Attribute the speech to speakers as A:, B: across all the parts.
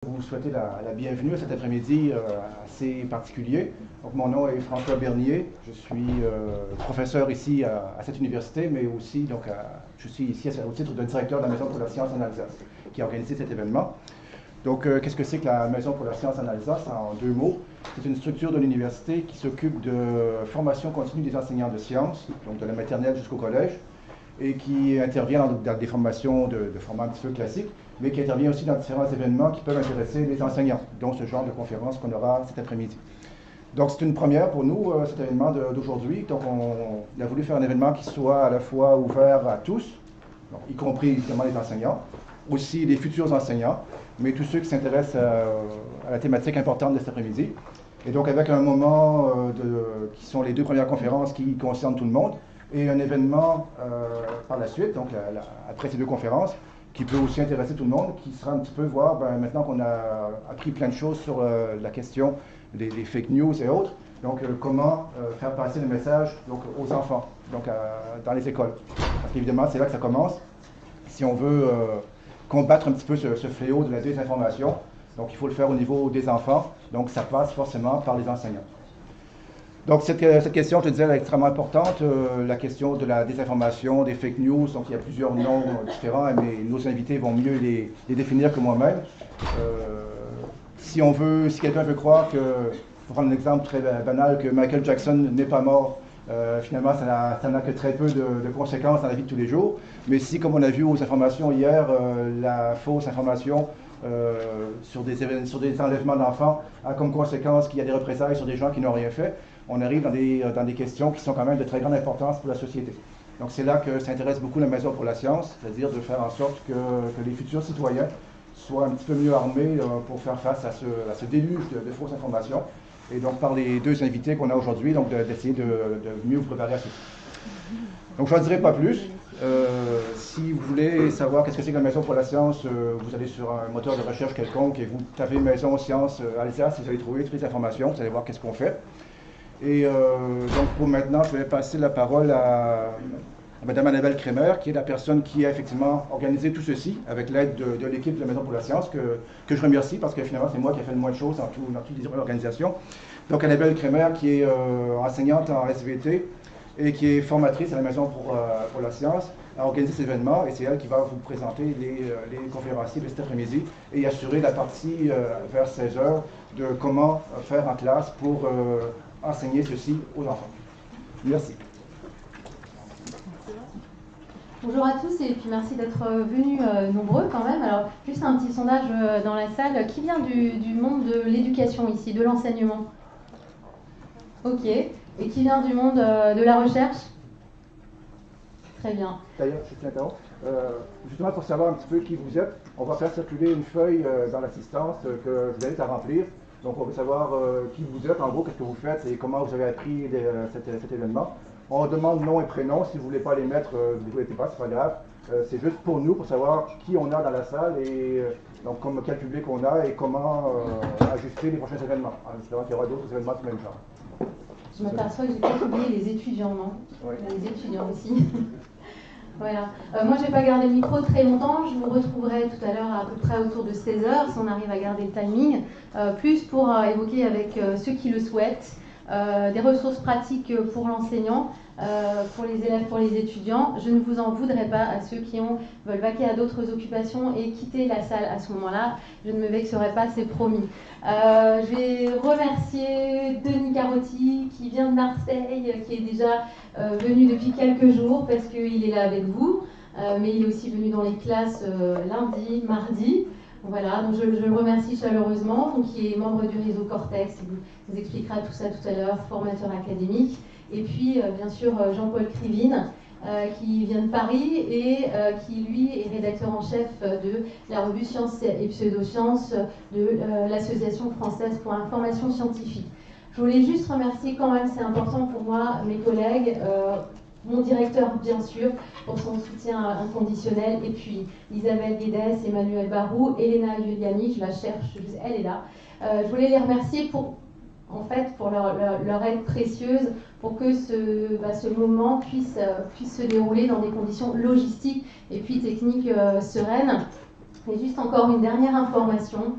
A: Vous souhaiter la bienvenue à cet après-midi assez particulier. Donc, mon nom est François Bernier. Je suis professeur ici à cette université, mais aussi je suis ici au titre de directeur de la Maison pour la science en Alsace, qui a organisé cet événement. Donc, qu'est-ce que c'est que la Maison pour la science en Alsace? En deux mots, c'est une structure de l'université qui s'occupe de formation continue des enseignants de sciences, donc de la maternelle jusqu'au collège, et qui intervient dans des formations de format un petit peu classique, mais qui intervient aussi dans différents événements qui peuvent intéresser les enseignants, dont ce genre de conférence qu'on aura cet après-midi. Donc c'est une première pour nous, cet événement d'aujourd'hui. Donc on a voulu faire un événement qui soit à la fois ouvert à tous, donc, y compris évidemment les enseignants, aussi les futurs enseignants, mais tous ceux qui s'intéressent à la thématique importante de cet après-midi. Et donc avec un moment qui sont les deux premières conférences qui concernent tout le monde, et un événement par la suite, donc après ces deux conférences, qui peut aussi intéresser tout le monde, qui sera un petit peu voir, maintenant qu'on a appris plein de choses sur la question des fake news et autres, donc comment faire passer le message donc, aux enfants, donc dans les écoles. Parce qu'évidemment, c'est là que ça commence. Si on veut combattre un petit peu ce fléau de la désinformation, donc il faut le faire au niveau des enfants, donc ça passe forcément par les enseignants. Donc cette question, je te disais, elle est extrêmement importante, la question de la désinformation, des fake news, donc il y a plusieurs noms différents, mais nos invités vont mieux les définir que moi-même. Si quelqu'un veut croire que, pour prendre un exemple très banal, que Michael Jackson n'est pas mort, finalement ça n'a que très peu de conséquences dans la vie de tous les jours. Mais si, comme on a vu aux informations hier, la fausse information sur des enlèvements d'enfants a comme conséquence qu'il y a des représailles sur des gens qui n'ont rien fait, on arrive dans des questions qui sont quand même de très grande importance pour la société. Donc c'est là que s'intéresse beaucoup la Maison pour la science, c'est-à-dire de faire en sorte que les futurs citoyens soient un petit peu mieux armés pour faire face à ce déluge de fausses informations. Et donc par les deux invités qu'on a aujourd'hui, donc d'essayer de mieux vous préparer à ceci. Donc je n'en dirai pas plus. Si vous voulez savoir qu'est-ce que c'est que la Maison pour la science, vous allez sur un moteur de recherche quelconque et vous tapez Maison Sciences Alsace et vous allez trouver toutes les informations, vous allez voir qu'est-ce qu'on fait. Et donc pour maintenant, je vais passer la parole à Mme Annabelle Kremer, qui est la personne qui a effectivement organisé tout ceci avec l'aide de l'équipe de la Maison pour la science, que je remercie parce que finalement c'est moi qui ai fait le moins de choses dans toutes les organisations. Donc Annabelle Kremer, qui est enseignante en SVT et qui est formatrice à la Maison pour la science, a organisé cet événement et c'est elle qui va vous présenter les conférenciers de cet après-midi et assurer la partie vers 16h de comment faire en classe pour enseigner ceci aux enfants. Merci.
B: Bonjour à tous et puis merci d'être venus nombreux quand même. Alors juste un petit sondage dans la salle. Qui vient du monde de l'éducation ici, de l'enseignement? Ok. Et qui vient du monde de la recherche? Très bien.
A: D'ailleurs, je t'interromps. Justement pour savoir un petit peu qui vous êtes, on va faire circuler une feuille dans l'assistance que je vous invite à remplir. Donc on veut savoir qui vous êtes, en gros, qu'est-ce que vous faites et comment vous avez appris cet événement. On demande nom et prénom, si vous ne voulez pas les mettre, ne vous inquiétez pas, c'est pas grave. C'est juste pour nous, pour savoir qui on a dans la salle et donc quel public on a et comment ajuster les prochains événements. En espérant qu'il y aura d'autres événements du même genre.
B: Je m'aperçois que j'ai peut-être oublié les étudiants, non? Oui. Les étudiants aussi. Voilà. Moi, je ne vais pas garder le micro très longtemps. Je vous retrouverai tout à l'heure à peu près autour de 16h, si on arrive à garder le timing, plus pour évoquer avec ceux qui le souhaitent des ressources pratiques pour l'enseignant, pour les élèves, pour les étudiants. Je ne vous en voudrais pas à ceux qui veulent vaquer à d'autres occupations et quitter la salle à ce moment-là. Je ne me vexerai pas, c'est promis. Je vais remercier Denis Carotti qui vient de Marseille, qui est déjà venu depuis quelques jours parce qu'il est là avec vous, mais il est aussi venu dans les classes lundi, mardi. Voilà, donc je le remercie chaleureusement, donc qui est membre du réseau Cortex, il vous expliquera tout ça tout à l'heure, formateur académique. Et puis, bien sûr, Jean-Paul Krivine, qui vient de Paris et qui, lui, est rédacteur en chef de la revue Sciences et Pseudosciences de l'Association française pour l'information scientifique. Je voulais juste remercier quand même, c'est important pour moi, mes collègues, mon directeur, bien sûr, pour son soutien inconditionnel, et puis Isabelle Guédès, Emmanuel Barou, Elena Giuliani, je la cherche, elle est là. Je voulais les remercier pour leur aide précieuse, pour que ce moment puisse se dérouler dans des conditions logistiques et puis techniques sereines. Et juste encore une dernière information,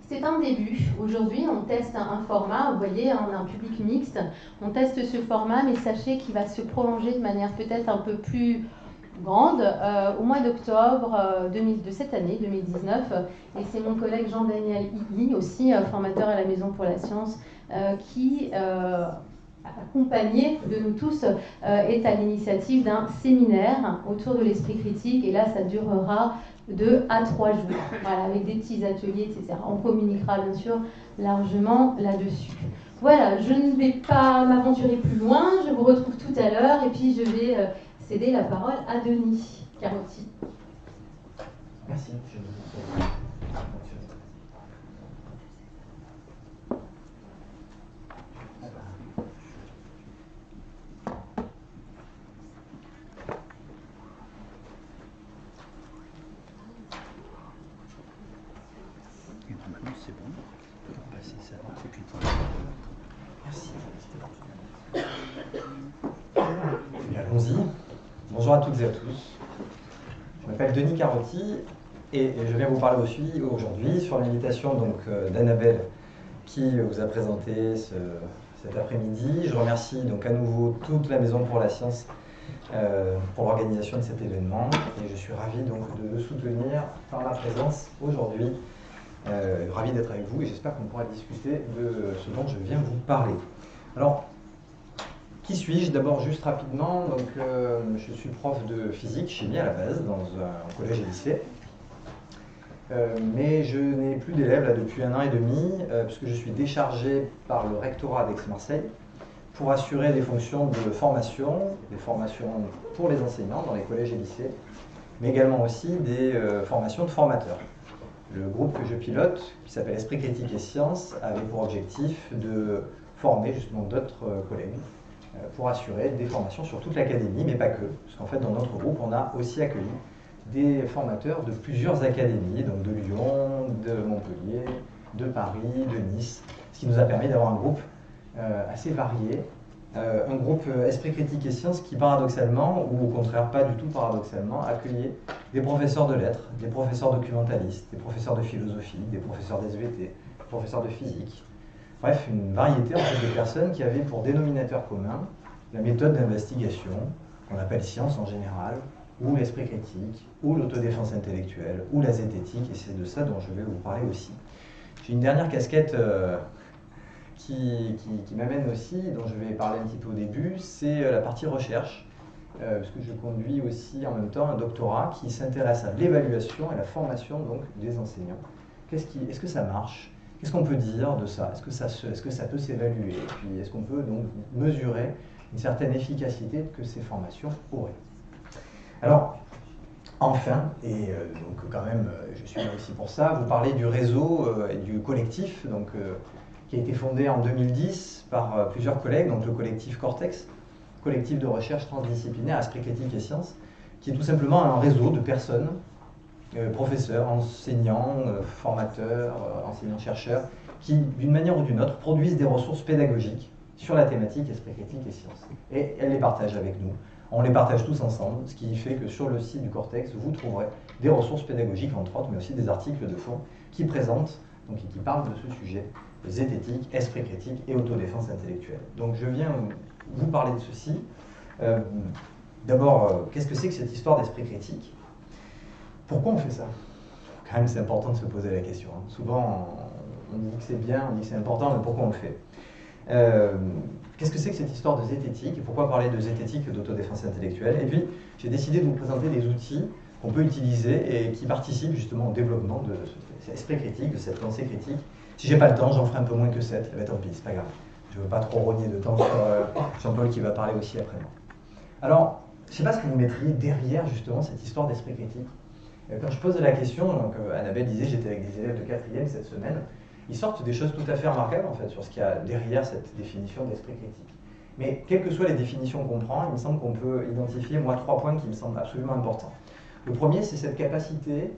B: C'est un début. Aujourd'hui, on teste un format. Vous voyez, on a un public mixte. On teste ce format, mais sachez qu'il va se prolonger de manière peut-être un peu plus grande au mois d'octobre de cette année, 2019. Et c'est mon collègue Jean-Daniel Igli, aussi formateur à la Maison pour la Science, qui, accompagné de nous tous, est à l'initiative d'un séminaire autour de l'esprit critique. Et là, ça durera 2 à 3 jours, voilà, avec des petits ateliers, etc. On communiquera bien sûr largement là-dessus. Voilà, je ne vais pas m'aventurer plus loin, je vous retrouve tout à l'heure et puis je vais céder la parole à Denis Carotti.
C: Merci.
A: C'est bon. On peut passer ça. C'est puis...
C: Merci. Bien, allons-y. Bonjour à toutes et à tous. Je m'appelle Denis Carotti et je viens vous parler aujourd'hui sur l'invitation d'Annabelle qui vous a présenté cet après-midi. Je remercie donc à nouveau toute la Maison pour la Science pour l'organisation de cet événement et je suis ravi donc de le soutenir par ma présence aujourd'hui. Ravi d'être avec vous et j'espère qu'on pourra discuter de ce dont je viens vous parler. Alors, qui suis-je? D'abord, juste rapidement, je suis prof de physique, chimie à la base, dans un collège et lycée. Mais je n'ai plus d'élèves là depuis 1 an et demi, puisque je suis déchargé par le rectorat d'Aix-Marseille pour assurer des fonctions de formation, des formations pour les enseignants dans les collèges et lycées, mais également aussi des formations de formateurs. Le groupe que je pilote, qui s'appelle Esprit Critique et Sciences, avait pour objectif de former justement d'autres collègues pour assurer des formations sur toute l'académie, mais pas que, parce qu'en fait dans notre groupe on a aussi accueilli des formateurs de plusieurs académies, donc de Lyon, de Montpellier, de Paris, de Nice, ce qui nous a permis d'avoir un groupe assez varié, un groupe Esprit Critique et Sciences qui paradoxalement, ou au contraire pas du tout paradoxalement, accueillait des professeurs de lettres, des professeurs documentalistes, des professeurs de philosophie, des professeurs d'SVT, des professeurs de physique. Bref, une variété en fait, de personnes qui avaient pour dénominateur commun la méthode d'investigation, qu'on appelle science en général, ou l'esprit critique, ou l'autodéfense intellectuelle, ou la zététique, et c'est de ça dont je vais vous parler aussi. J'ai une dernière casquette qui m'amène aussi, dont je vais parler un petit peu au début, c'est la partie recherche, parce que je conduis aussi en même temps un doctorat qui s'intéresse à l'évaluation et la formation donc, des enseignants. Est-ce que ça marche? Qu'est-ce qu'on peut dire de ça? Est-ce que ça peut s'évaluer? Et puis est-ce qu'on peut donc mesurer une certaine efficacité que ces formations auraient? Alors, enfin, et donc quand même, je suis là aussi pour ça, vous parlez du réseau et du collectif, donc, qui a été fondé en 2010 par plusieurs collègues, donc le collectif Cortex, collectif de recherche transdisciplinaire, Esprit Critique et Sciences, qui est tout simplement un réseau de personnes, professeurs, enseignants, formateurs, enseignants-chercheurs, qui, d'une manière ou d'une autre, produisent des ressources pédagogiques sur la thématique Esprit Critique et Sciences. Et elles les partagent avec nous. On les partage tous ensemble, ce qui fait que sur le site du Cortex, vous trouverez des ressources pédagogiques, entre autres, mais aussi des articles de fond qui présentent, donc, et qui parlent de ce sujet, zététique, esprit critique et autodéfense intellectuelle. Donc je viens vous parler de ceci. D'abord, qu'est-ce que c'est que cette histoire d'esprit critique? Pourquoi on fait ça? Quand même, c'est important de se poser la question. Hein. Souvent, on dit que c'est bien, on dit que c'est important, mais pourquoi on le fait? Qu'est-ce que c'est que cette histoire de zététique? Et pourquoi parler de zététique et d'autodéfense intellectuelle? Et puis, j'ai décidé de vous présenter des outils qu'on peut utiliser et qui participent justement au développement de cet esprit critique, de cette pensée critique. Si j'ai pas le temps, j'en ferai un peu moins que 7. Eh bien, tant pis, c'est pas grave. Je ne veux pas trop rogner de temps sur Jean-Paul qui va parler aussi après moi. Alors, je ne sais pas ce que vous mettriez derrière justement cette histoire d'esprit critique. Quand je pose la question, donc Annabelle disait, j'étais avec des élèves de 4e cette semaine, ils sortent des choses tout à fait remarquables en fait sur ce qu'il y a derrière cette définition d'esprit critique. Mais quelles que soient les définitions qu'on prend, il me semble qu'on peut identifier, moi, 3 points qui me semblent absolument importants. Le premier, c'est cette capacité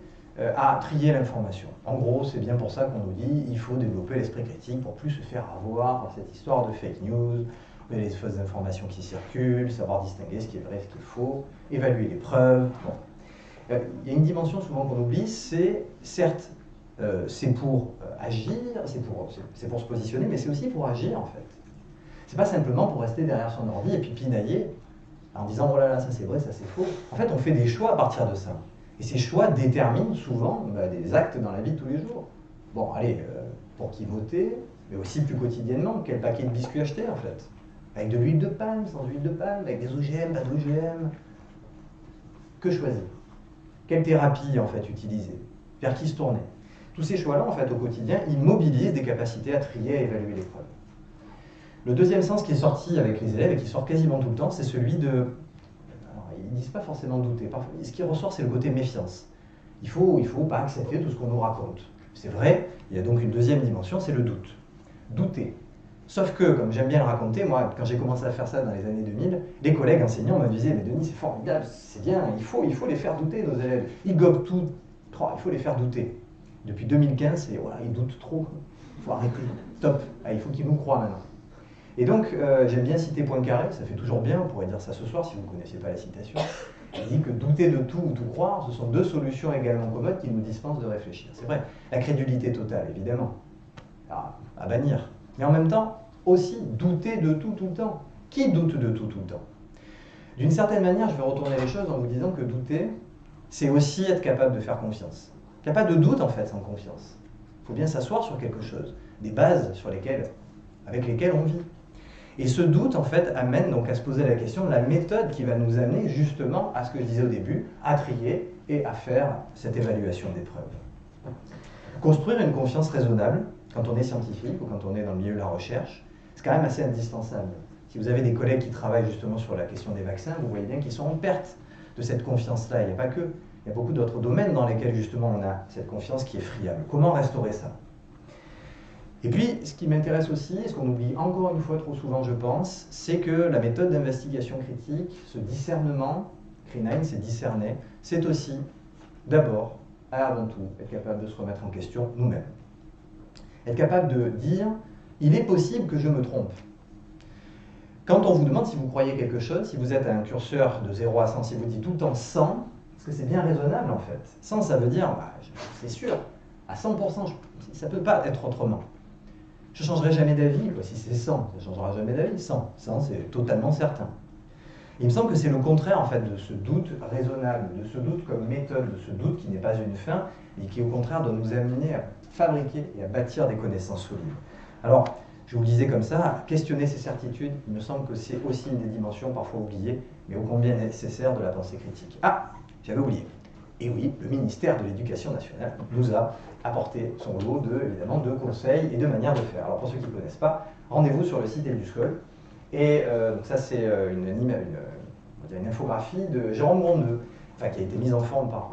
C: à trier l'information. En gros, c'est bien pour ça qu'on nous dit il faut développer l'esprit critique pour plus se faire avoir par cette histoire de fake news, les fausses informations qui circulent, savoir distinguer ce qui est vrai, ce qui est faux, évaluer les preuves. Bon. Il y a une dimension souvent qu'on oublie, c'est certes c'est pour agir, c'est pour se positionner, mais c'est aussi pour agir en fait. C'est pas simplement pour rester derrière son ordi et puis pinailler en disant « oh là là, ça c'est vrai, ça c'est faux ». En fait, on fait des choix à partir de ça. Et ces choix déterminent souvent des actes dans la vie de tous les jours. Bon, allez, pour qui voter, mais aussi plus quotidiennement, quel paquet de biscuits acheter en fait. Avec de l'huile de palme, sans huile de palme, avec des OGM, pas d'OGM. Que choisir? Quelle thérapie en fait utiliser? Vers qui se tourner? Tous ces choix-là, en fait, au quotidien, ils mobilisent des capacités à trier et à évaluer l'épreuve. Le deuxième sens qui est sorti avec les élèves et qui sort quasiment tout le temps, c'est celui de... Alors, ils ne disent pas forcément douter. Parfois, ce qui ressort, c'est le côté méfiance. Il ne faut pas accepter tout ce qu'on nous raconte. C'est vrai, il y a donc une deuxième dimension, c'est le doute. Douter. Sauf que, comme j'aime bien le raconter, moi, quand j'ai commencé à faire ça dans les années 2000, les collègues enseignants me disaient « Mais Denis, c'est formidable, c'est bien, il faut les faire douter, nos élèves. Ils gobent tout, il faut les faire douter. » Depuis 2015, voilà, ils doutent trop. Il faut arrêter. Top. Il faut qu'ils nous croient maintenant. Et donc, j'aime bien citer Poincaré, ça fait toujours bien, on pourrait dire ça ce soir si vous ne connaissiez pas la citation. Il dit que douter de tout ou tout croire, ce sont deux solutions également commodes qui nous dispensent de réfléchir. C'est vrai, la crédulité totale, évidemment, à bannir. Mais en même temps, aussi douter de tout le temps. Qui doute de tout le temps? D'une certaine manière, je vais retourner les choses en vous disant que douter, c'est aussi être capable de faire confiance. Il n'y a pas de doute, en fait, sans confiance. Il faut bien s'asseoir sur quelque chose, des bases avec lesquelles on vit. Et ce doute, en fait, amène donc à se poser la question de la méthode qui va nous amener justement à ce que je disais au début, à trier et à faire cette évaluation d'épreuve. Construire une confiance raisonnable, quand on est scientifique ou quand on est dans le milieu de la recherche, c'est quand même assez indispensable. Si vous avez des collègues qui travaillent justement sur la question des vaccins, vous voyez bien qu'ils sont en perte de cette confiance-là. Il n'y a pas que. Il y a beaucoup d'autres domaines dans lesquels justement on a cette confiance qui est friable. Comment restaurer ça? Et puis, ce qui m'intéresse aussi, et ce qu'on oublie encore une fois trop souvent, je pense, c'est que la méthode d'investigation critique, ce discernement, Krienein, c'est discerner, c'est aussi, d'abord, et avant tout, être capable de se remettre en question nous-mêmes. Être capable de dire, il est possible que je me trompe. Quand on vous demande si vous croyez quelque chose, si vous êtes à un curseur de 0 à 100, si vous dites tout le temps 100, parce que c'est bien raisonnable en fait. 100, ça veut dire, c'est sûr, à 100%, ça ne peut pas être autrement. Je ne changerai jamais d'avis, si c'est 100, ça ne changera jamais d'avis, 100, c'est totalement certain. Il me semble que c'est le contraire en fait de ce doute raisonnable, de ce doute comme méthode, de ce doute qui n'est pas une fin, et qui au contraire doit nous amener à fabriquer et à bâtir des connaissances solides. Alors, je vous le disais comme ça, questionner ces certitudes, il me semble que c'est aussi une des dimensions parfois oubliées, mais ô combien nécessaire de la pensée critique. Ah, j'avais oublié. Et oui, le ministère de l'Éducation nationale nous a apporté son lot évidemment, de conseils et de manières de faire. Alors pour ceux qui ne connaissent pas, rendez-vous sur le site EduSchool. Et donc ça c'est une infographie de Jérôme Grondeux, qui a été mise en forme par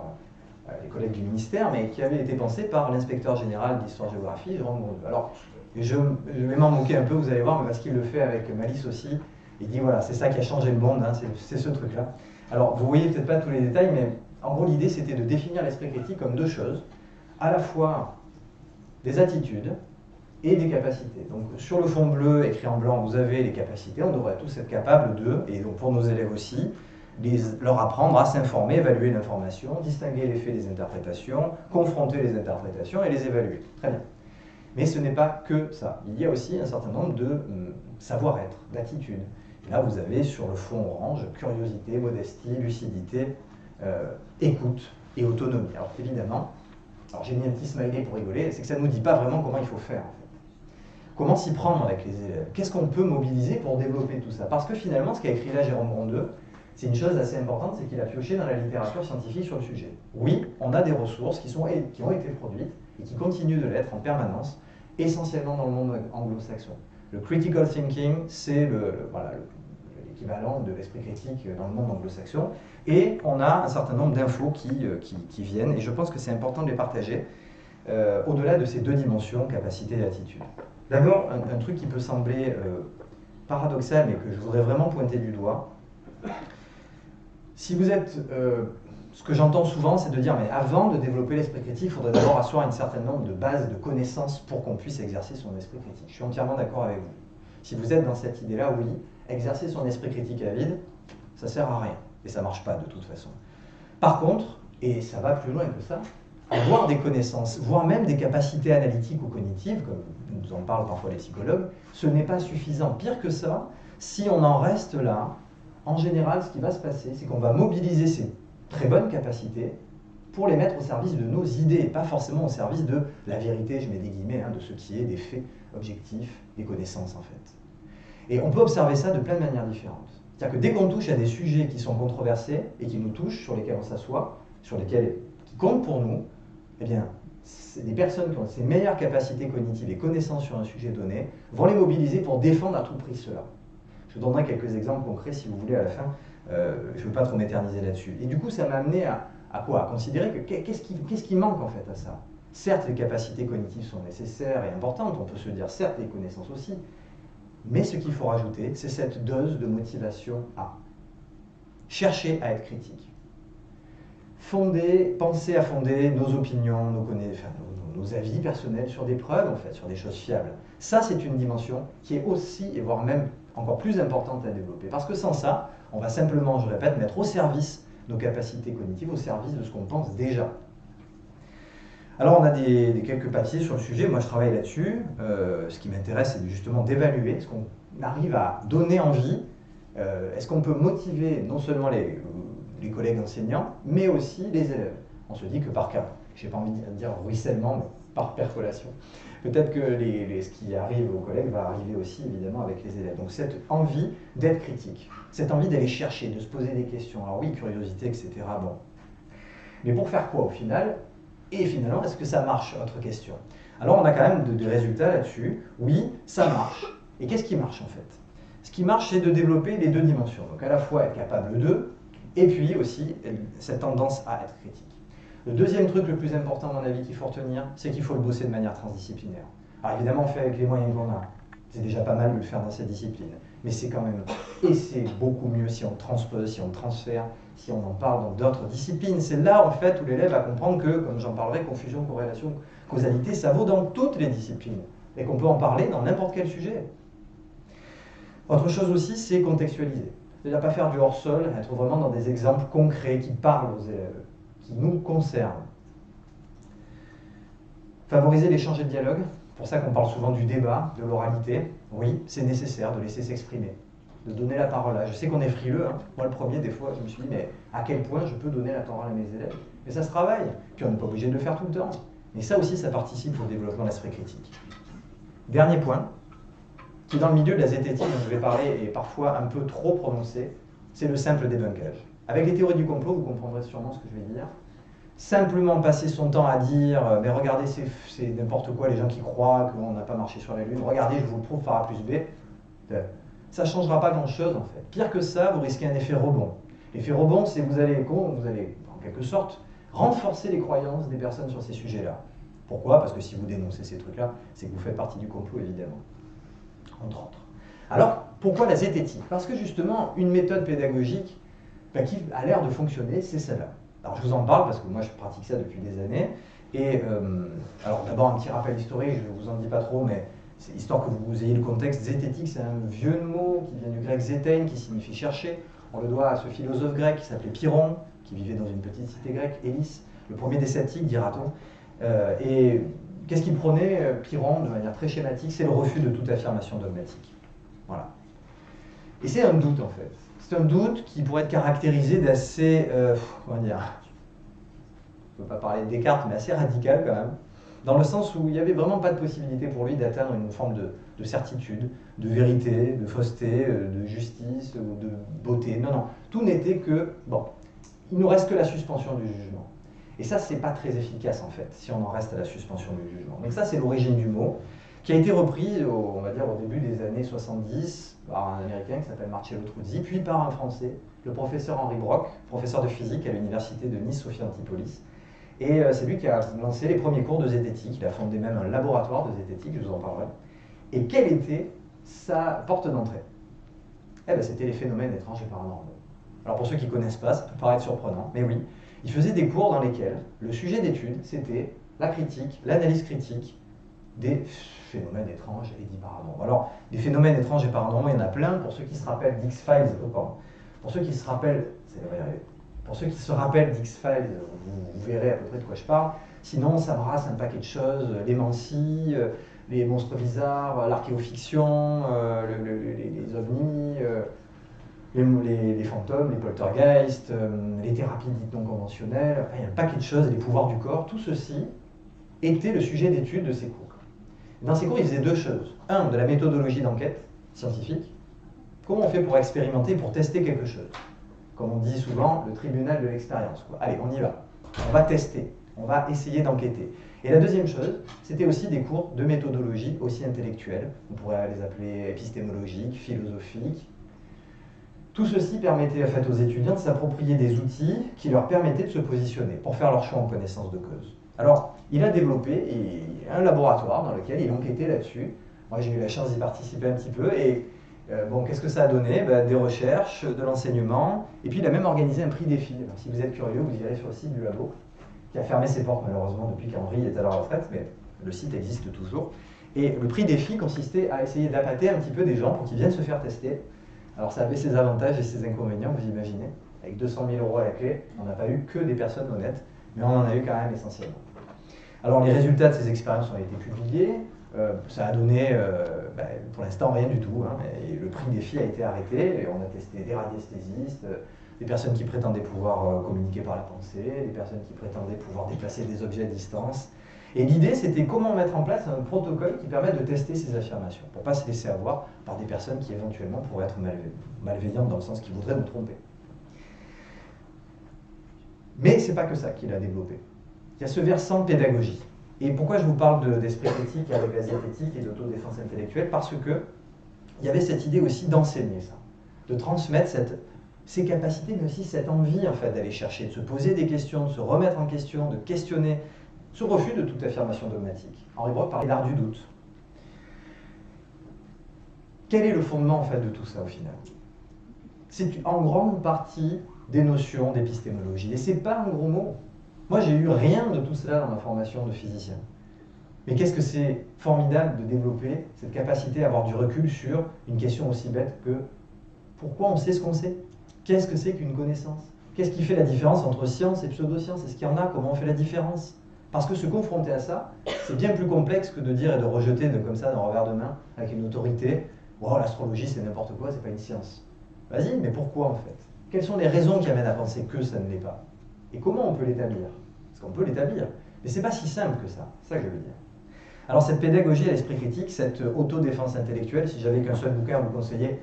C: les collègues du ministère, mais qui avait été pensée par l'inspecteur général d'histoire-géographie, Jérôme Grondeux. Alors je vais m'en moquer un peu, vous allez voir, mais parce qu'il le fait avec Malice aussi. Il dit voilà, c'est ça qui a changé le monde, hein, c'est ce truc-là. Alors vous voyez peut-être pas tous les détails, mais en gros l'idée c'était de définir l'esprit critique comme deux choses, à la fois des attitudes et des capacités. Donc sur le fond bleu, écrit en blanc, vous avez les capacités, on devrait tous être capables de, et donc pour nos élèves aussi, leur apprendre à s'informer, évaluer l'information, distinguer les faits des interprétations, confronter les interprétations et les évaluer. Très bien. Mais ce n'est pas que ça. Il y a aussi un certain nombre de savoir-être, d'attitudes. Et là, vous avez sur le fond orange, curiosité, modestie, lucidité, écoute et autonomie. Alors évidemment, j'ai mis un petit smiley pour rigoler, c'est que ça ne nous dit pas vraiment comment il faut faire. En fait. Comment s'y prendre avec les élèves? Qu'est-ce qu'on peut mobiliser pour développer tout ça? Parce que finalement, ce qu'a écrit là Jérôme Grondeux, c'est une chose assez importante, c'est qu'il a pioché dans la littérature scientifique sur le sujet. Oui, on a des ressources qui ont été produites et qui continuent de l'être en permanence, essentiellement dans le monde anglo-saxon. Le critical thinking, c'est l'équivalent de l'esprit critique dans le monde anglo-saxon, et on a un certain nombre d'infos qui viennent, et je pense que c'est important de les partager, au-delà de ces deux dimensions, capacité et attitude. D'abord, un truc qui peut sembler paradoxal, mais que je voudrais vraiment pointer du doigt. Si vous êtes... ce que j'entends souvent, c'est de dire, mais avant de développer l'esprit critique, il faudrait d'abord asseoir un certain nombre de bases de connaissances pour qu'on puisse exercer son esprit critique. Je suis entièrement d'accord avec vous. Si vous êtes dans cette idée-là, oui, exercer son esprit critique à vide, ça ne sert à rien. Et ça ne marche pas de toute façon. Par contre, et ça va plus loin que ça, avoir des connaissances, voire même des capacités analytiques ou cognitives, comme nous en parlent parfois les psychologues, ce n'est pas suffisant. Pire que ça, si on en reste là, en général, ce qui va se passer, c'est qu'on va mobiliser ces très bonnes capacités pour les mettre au service de nos idées, et pas forcément au service de la vérité, je mets des guillemets, de ce qui est des faits objectifs, des connaissances en fait. Et on peut observer ça de plein de manières différentes. C'est-à-dire que dès qu'on touche à des sujets qui sont controversés et qui nous touchent, sur lesquels on s'assoit, qui comptent pour nous, eh bien, des personnes qui ont ces meilleures capacités cognitives et connaissances sur un sujet donné vont les mobiliser pour défendre à tout prix cela. Je vous donnerai quelques exemples concrets si vous voulez à la fin. Je ne veux pas trop m'éterniser là-dessus. Et du coup, ça m'a amené à quoi? À considérer que qu'est-ce qui manque en fait à ça? Certes, les capacités cognitives sont nécessaires et importantes, on peut se dire certes, les connaissances aussi, mais ce qu'il faut rajouter, c'est cette dose de motivation à chercher à être critique. Penser à fonder nos opinions, nos avis personnels sur des preuves, en fait, sur des choses fiables. Ça, c'est une dimension qui est aussi, et voire même encore plus importante à développer. Parce que sans ça, on va simplement, je répète, mettre au service nos capacités cognitives, au service de ce qu'on pense déjà. Alors, on a quelques papiers sur le sujet. Moi, je travaille là-dessus. Ce qui m'intéresse, c'est justement d'évaluer. Est-ce qu'on arrive à donner envie? Est-ce qu'on peut motiver non seulement les collègues enseignants, mais aussi les élèves? On se dit que par cas, je n'ai pas envie de dire ruissellement, mais par percolation. Peut-être que ce qui arrive aux collègues va arriver aussi, évidemment, avec les élèves. Donc, cette envie d'être critique, cette envie d'aller chercher, de se poser des questions. Alors oui, curiosité, etc. Bon. Mais pour faire quoi, au final? Et finalement, est-ce que ça marche? Autre question. Alors, on a quand même des résultats là-dessus. Oui, ça marche. Et qu'est-ce qui marche, en fait? Ce qui marche, c'est de développer les deux dimensions. Donc, à la fois être capable de, et puis aussi cette tendance à être critique. Le deuxième truc le plus important, à mon avis, qu'il faut retenir, c'est qu'il faut le bosser de manière transdisciplinaire. Alors évidemment, on fait avec les moyens qu'on a. C'est déjà pas mal de le faire dans cette discipline. Mais c'est quand même... Et c'est beaucoup mieux si on transpose, si on transfère, si on en parle dans d'autres disciplines. C'est là, en fait, où l'élève va comprendre que, comme j'en parlerai, confusion, corrélation, causalité, ça vaut dans toutes les disciplines. Et qu'on peut en parler dans n'importe quel sujet. Autre chose aussi, c'est contextualiser. C'est-à-dire pas faire du hors-sol, être vraiment dans des exemples concrets qui parlent aux élèves, qui nous concernent. Favoriser l'échange et le dialogue. C'est pour ça qu'on parle souvent du débat, de l'oralité. Oui, c'est nécessaire de laisser s'exprimer, de donner la parole. Je sais qu'on est frileux. Moi, le premier, des fois, je me suis dit, mais à quel point je peux donner la parole à mes élèves? Mais ça se travaille. Puis on n'est pas obligé de le faire tout le temps. Mais ça aussi, ça participe au développement de l'esprit critique. Dernier point, qui dans le milieu de la zététique, dont je vais parler, est parfois un peu trop prononcé, c'est le simple débunkage. Avec les théories du complot, vous comprendrez sûrement ce que je vais dire. Simplement passer son temps à dire « mais regardez, c'est n'importe quoi, les gens qui croient qu'on n'a pas marché sur la Lune, regardez, je vous le prouve par A plus B », ça ne changera pas grand-chose en fait. Pire que ça, vous risquez un effet rebond. L'effet rebond, c'est que vous allez, en quelque sorte, renforcer les croyances des personnes sur ces sujets-là. Pourquoi? Parce que si vous dénoncez ces trucs-là, c'est que vous faites partie du complot, évidemment. Entre autres. Alors, pourquoi la zététique? Parce que justement, une méthode pédagogique qui a l'air de fonctionner, c'est celle-là. Alors, je vous en parle parce que moi, je pratique ça depuis des années. Et alors, d'abord, un petit rappel historique, je ne vous en dis pas trop, mais c'est histoire que vous ayez le contexte. Zététique, c'est un vieux mot qui vient du grec zétein, qui signifie chercher. On le doit à ce philosophe grec qui s'appelait Pyrrhon, qui vivait dans une petite cité grecque, Élis, le premier des sceptiques, dira-t-on. Et qu'est-ce qu'il prônait, Pyrrhon, de manière très schématique? C'est le refus de toute affirmation dogmatique. Voilà. Et c'est un doute, en fait. C'est un doute qui pourrait être caractérisé d'assez, comment dire, je ne peux pas parler de Descartes, mais assez radical quand même, dans le sens où il n'y avait vraiment pas de possibilité pour lui d'atteindre une forme de certitude, de vérité, de fausseté, de justice ou de beauté. Non, non, tout n'était que, bon, il nous reste que la suspension du jugement. Et ça, c'est pas très efficace en fait, si on en reste à la suspension du jugement. Donc ça, c'est l'origine du mot, qui a été repris, on va dire, au début des années 70, par un Américain qui s'appelle Marcello Truzzi, puis par un Français, le professeur Henri Brock, professeur de physique à l'université de Nice-Sophia Antipolis. Et c'est lui qui a lancé les premiers cours de zététique. Il a fondé même un laboratoire de zététique, je vous en parlerai. Et quelle était sa porte d'entrée? Eh bien, c'était les phénomènes étranges et paranormaux. Alors pour ceux qui ne connaissent pas, ça peut paraître surprenant, mais oui, il faisait des cours dans lesquels le sujet d'étude, c'était la critique, l'analyse critique des phénomènes étranges et dits paranormaux. Alors, des phénomènes étranges et paranormaux, il y en a plein. Pour ceux qui se rappellent d'X-Files, pour ceux qui se rappellent, d'X-Files, vous verrez à peu près de quoi je parle. Sinon, ça brasse un paquet de choses, les mancies, les monstres bizarres, l'archéofiction, les ovnis, les fantômes, les poltergeists, les thérapies dites non conventionnelles, enfin, il y a un paquet de choses, les pouvoirs du corps, tout ceci était le sujet d'étude de ces cours. Dans ces cours, ils faisaient deux choses. Un, de la méthodologie d'enquête scientifique. Comment on fait pour expérimenter, pour tester quelque chose? Comme on dit souvent, le tribunal de l'expérience. Allez, on y va. On va tester, on va essayer d'enquêter. Et la deuxième chose, c'était aussi des cours de méthodologie, aussi intellectuelle. On pourrait les appeler épistémologiques, philosophiques. Tout ceci permettait en fait aux étudiants de s'approprier des outils qui leur permettaient de se positionner pour faire leur choix en connaissance de cause. Alors, il a développé un laboratoire dans lequel il enquêtait là-dessus. Moi, j'ai eu la chance d'y participer un petit peu. Et bon, qu'est-ce que ça a donné? Des recherches, de l'enseignement. Et puis, il a même organisé un prix défi. Alors, si vous êtes curieux, vous irez sur le site du labo, qui a fermé ses portes malheureusement depuis qu'Henri est à la retraite, mais le site existe toujours. Et le prix défi consistait à essayer d'appâter un petit peu des gens pour qu'ils viennent se faire tester. Alors, ça avait ses avantages et ses inconvénients, vous imaginez. Avec 200 000 € à la clé, on n'a pas eu que des personnes honnêtes, mais on en a eu quand même essentiellement. Alors les résultats de ces expériences ont été publiés, ça a donné pour l'instant rien du tout, hein, et le prix défi a été arrêté, et on a testé des radiesthésistes, des personnes qui prétendaient pouvoir communiquer par la pensée, des personnes qui prétendaient pouvoir déplacer des objets à distance. Et l'idée c'était comment mettre en place un protocole qui permette de tester ces affirmations, pour ne pas se laisser avoir par des personnes qui éventuellement pourraient être malveillantes dans le sens qu'ils voudraient nous tromper. Mais ce n'est pas que ça qu'il a développé. Il y a ce versant pédagogie. Et pourquoi je vous parle d'esprit critique avec la zététique et d'autodéfense intellectuelle? Parce qu'il y avait cette idée aussi d'enseigner ça, de transmettre ces capacités, mais aussi cette envie en fait, d'aller chercher, de se poser des questions, de se remettre en question, de questionner, ce refus de toute affirmation dogmatique. Henri Brock parlait d'art du doute. Quel est le fondement en fait, de tout ça au final? C'est en grande partie des notions d'épistémologie. Et ce n'est pas un gros mot. Moi, j'ai eu rien de tout cela dans ma formation de physicien. Mais qu'est-ce que c'est formidable de développer cette capacité à avoir du recul sur une question aussi bête que pourquoi on sait ce qu'on sait? Qu'est-ce que c'est qu'une connaissance? Qu'est-ce qui fait la différence entre science et pseudoscience? Est-ce qu'il y en a? Comment on fait la différence? Parce que se confronter à ça, c'est bien plus complexe que de dire et de rejeter comme ça d'un revers de main avec une autorité « Oh, l'astrologie, c'est n'importe quoi, c'est pas une science. » Vas-y, mais pourquoi en fait? Quelles sont les raisons qui amènent à penser que ça ne l'est pas? Et comment on peut l'établir? Parce qu'on peut l'établir, mais c'est pas si simple que ça, c'est ça que je veux dire. Alors cette pédagogie à l'esprit critique, cette autodéfense intellectuelle, si j'avais qu'un seul bouquin à vous conseiller,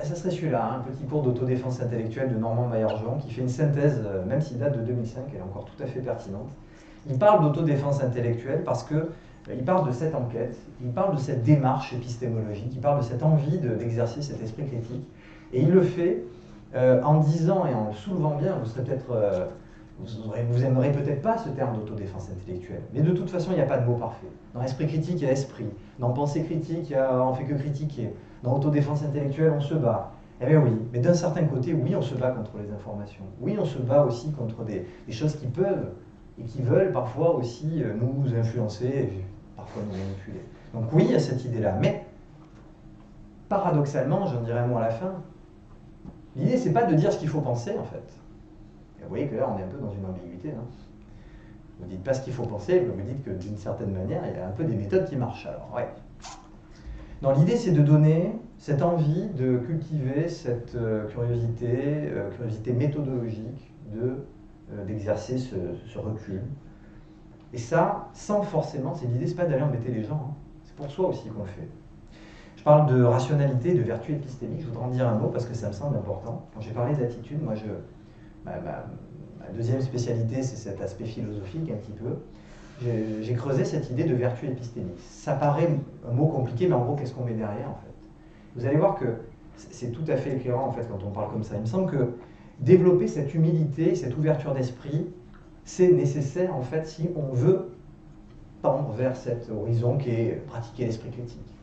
C: ça serait celui-là, un petit cours d'autodéfense intellectuelle de Normand Maillargeon, qui fait une synthèse, même s'il date de 2005, elle est encore tout à fait pertinente. Il parle d'autodéfense intellectuelle parce qu'il parle de cette enquête, il parle de cette démarche épistémologique, il parle de cette envie d'exercer cet esprit critique, et il le fait en disant et en le soulevant bien, vous serez peut-être... vous n'aimerez peut-être pas ce terme d'autodéfense intellectuelle, mais de toute façon, il n'y a pas de mot parfait. Dans esprit critique, il y a esprit. Dans pensée critique, on ne fait que critiquer. Dans autodéfense intellectuelle, on se bat. Eh bien oui, mais d'un certain côté, oui, on se bat contre les informations. Oui, on se bat aussi contre des choses qui peuvent et qui veulent parfois aussi nous influencer, et parfois nous manipuler. Donc oui, il y a cette idée-là, mais paradoxalement, j'en dirai un mot à la fin, l'idée, c'est pas de dire ce qu'il faut penser, en fait. Vous voyez que là, on est un peu dans une ambiguïté. Hein. Vous ne dites pas ce qu'il faut penser, mais vous dites que d'une certaine manière, il y a un peu des méthodes qui marchent. Alors, ouais. Non, l'idée, c'est de donner cette envie de cultiver cette curiosité méthodologique, d'exercer ce recul. Et ça, sans forcément, l'idée, c'est pas d'aller embêter les gens. Hein. C'est pour soi aussi qu'on le fait. Je parle de rationalité, de vertu épistémique. Je voudrais en dire un mot parce que ça me semble important. Quand j'ai parlé d'attitude, moi, ma deuxième spécialité, c'est cet aspect philosophique un petit peu. J'ai creusé cette idée de vertu épistémique. Ça paraît un mot compliqué, mais en gros, qu'est-ce qu'on met derrière en fait? Vous allez voir que c'est tout à fait éclairant en fait quand on parle comme ça. Il me semble que développer cette humilité, cette ouverture d'esprit, c'est nécessaire en fait si on veut tendre vers cet horizon qui est pratiquer l'esprit critique.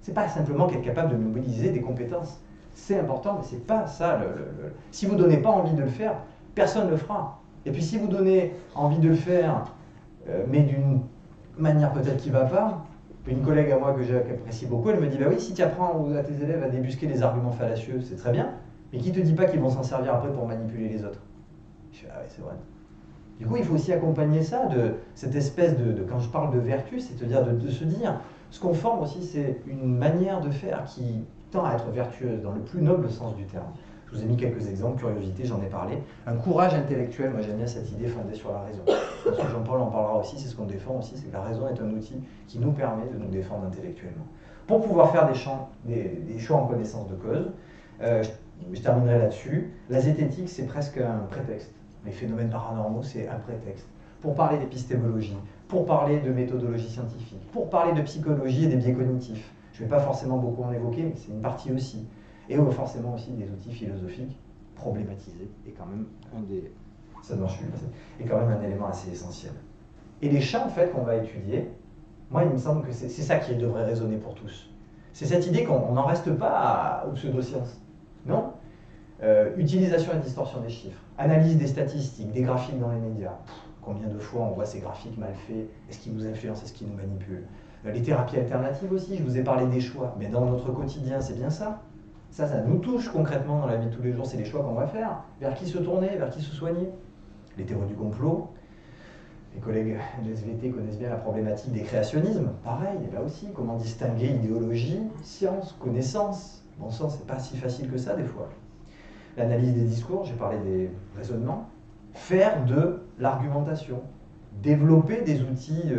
C: C'est pas simplement qu'être capable de mobiliser des compétences. C'est important, mais c'est pas ça. Si vous ne donnez pas envie de le faire, personne ne le fera. Et puis si vous donnez envie de le faire, mais d'une manière peut-être qui ne va pas, une collègue à moi que j'apprécie beaucoup, elle me dit, bah oui, si tu apprends à tes élèves à débusquer les arguments fallacieux, c'est très bien, mais qui ne te dit pas qu'ils vont s'en servir après pour manipuler les autres? Je fais, ah ouais, c'est vrai. Du coup, il faut aussi accompagner ça de cette espèce quand je parle de vertu, c'est-à-dire de se dire, ce qu'on forme aussi, c'est une manière de faire qui tend à être vertueuse dans le plus noble sens du terme. Je vous ai mis quelques exemples, curiosité, j'en ai parlé. Un courage intellectuel, moi j'aime bien cette idée fondée sur la raison. Je pense que Jean-Paul en parlera aussi, c'est ce qu'on défend aussi, c'est que la raison est un outil qui nous permet de nous défendre intellectuellement. Pour pouvoir faire des choix en connaissance de cause, je terminerai là-dessus, la zététique c'est presque un prétexte. Les phénomènes paranormaux c'est un prétexte. Pour parler d'épistémologie, pour parler de méthodologie scientifique, pour parler de psychologie et des biais cognitifs. Je ne vais pas forcément beaucoup en évoquer, mais c'est une partie aussi. Et forcément aussi des outils philosophiques problématisés, et quand même est quand même un élément assez essentiel. Et les champs en fait qu'on va étudier, moi il me semble que c'est ça qui devrait résonner pour tous. C'est cette idée qu'on n'en reste pas aux pseudosciences. Non. Utilisation et distorsion des chiffres, analyse des statistiques, des graphiques dans les médias. Combien de fois on voit ces graphiques mal faits? Est-ce qu'ils nous influencent? Est-ce qu'ils nous manipulent? Les thérapies alternatives aussi, je vous ai parlé des choix, mais dans notre quotidien, c'est bien ça. Ça nous touche concrètement dans la vie de tous les jours, c'est les choix qu'on va faire. Vers qui se tourner, vers qui se soigner. Les théories du complot, les collègues de SVT connaissent bien la problématique des créationnismes. Pareil, là aussi, comment distinguer idéologie, science, connaissance. Bon sang, c'est pas si facile que ça des fois. L'analyse des discours, j'ai parlé des raisonnements. Faire de l'argumentation. Développer des outils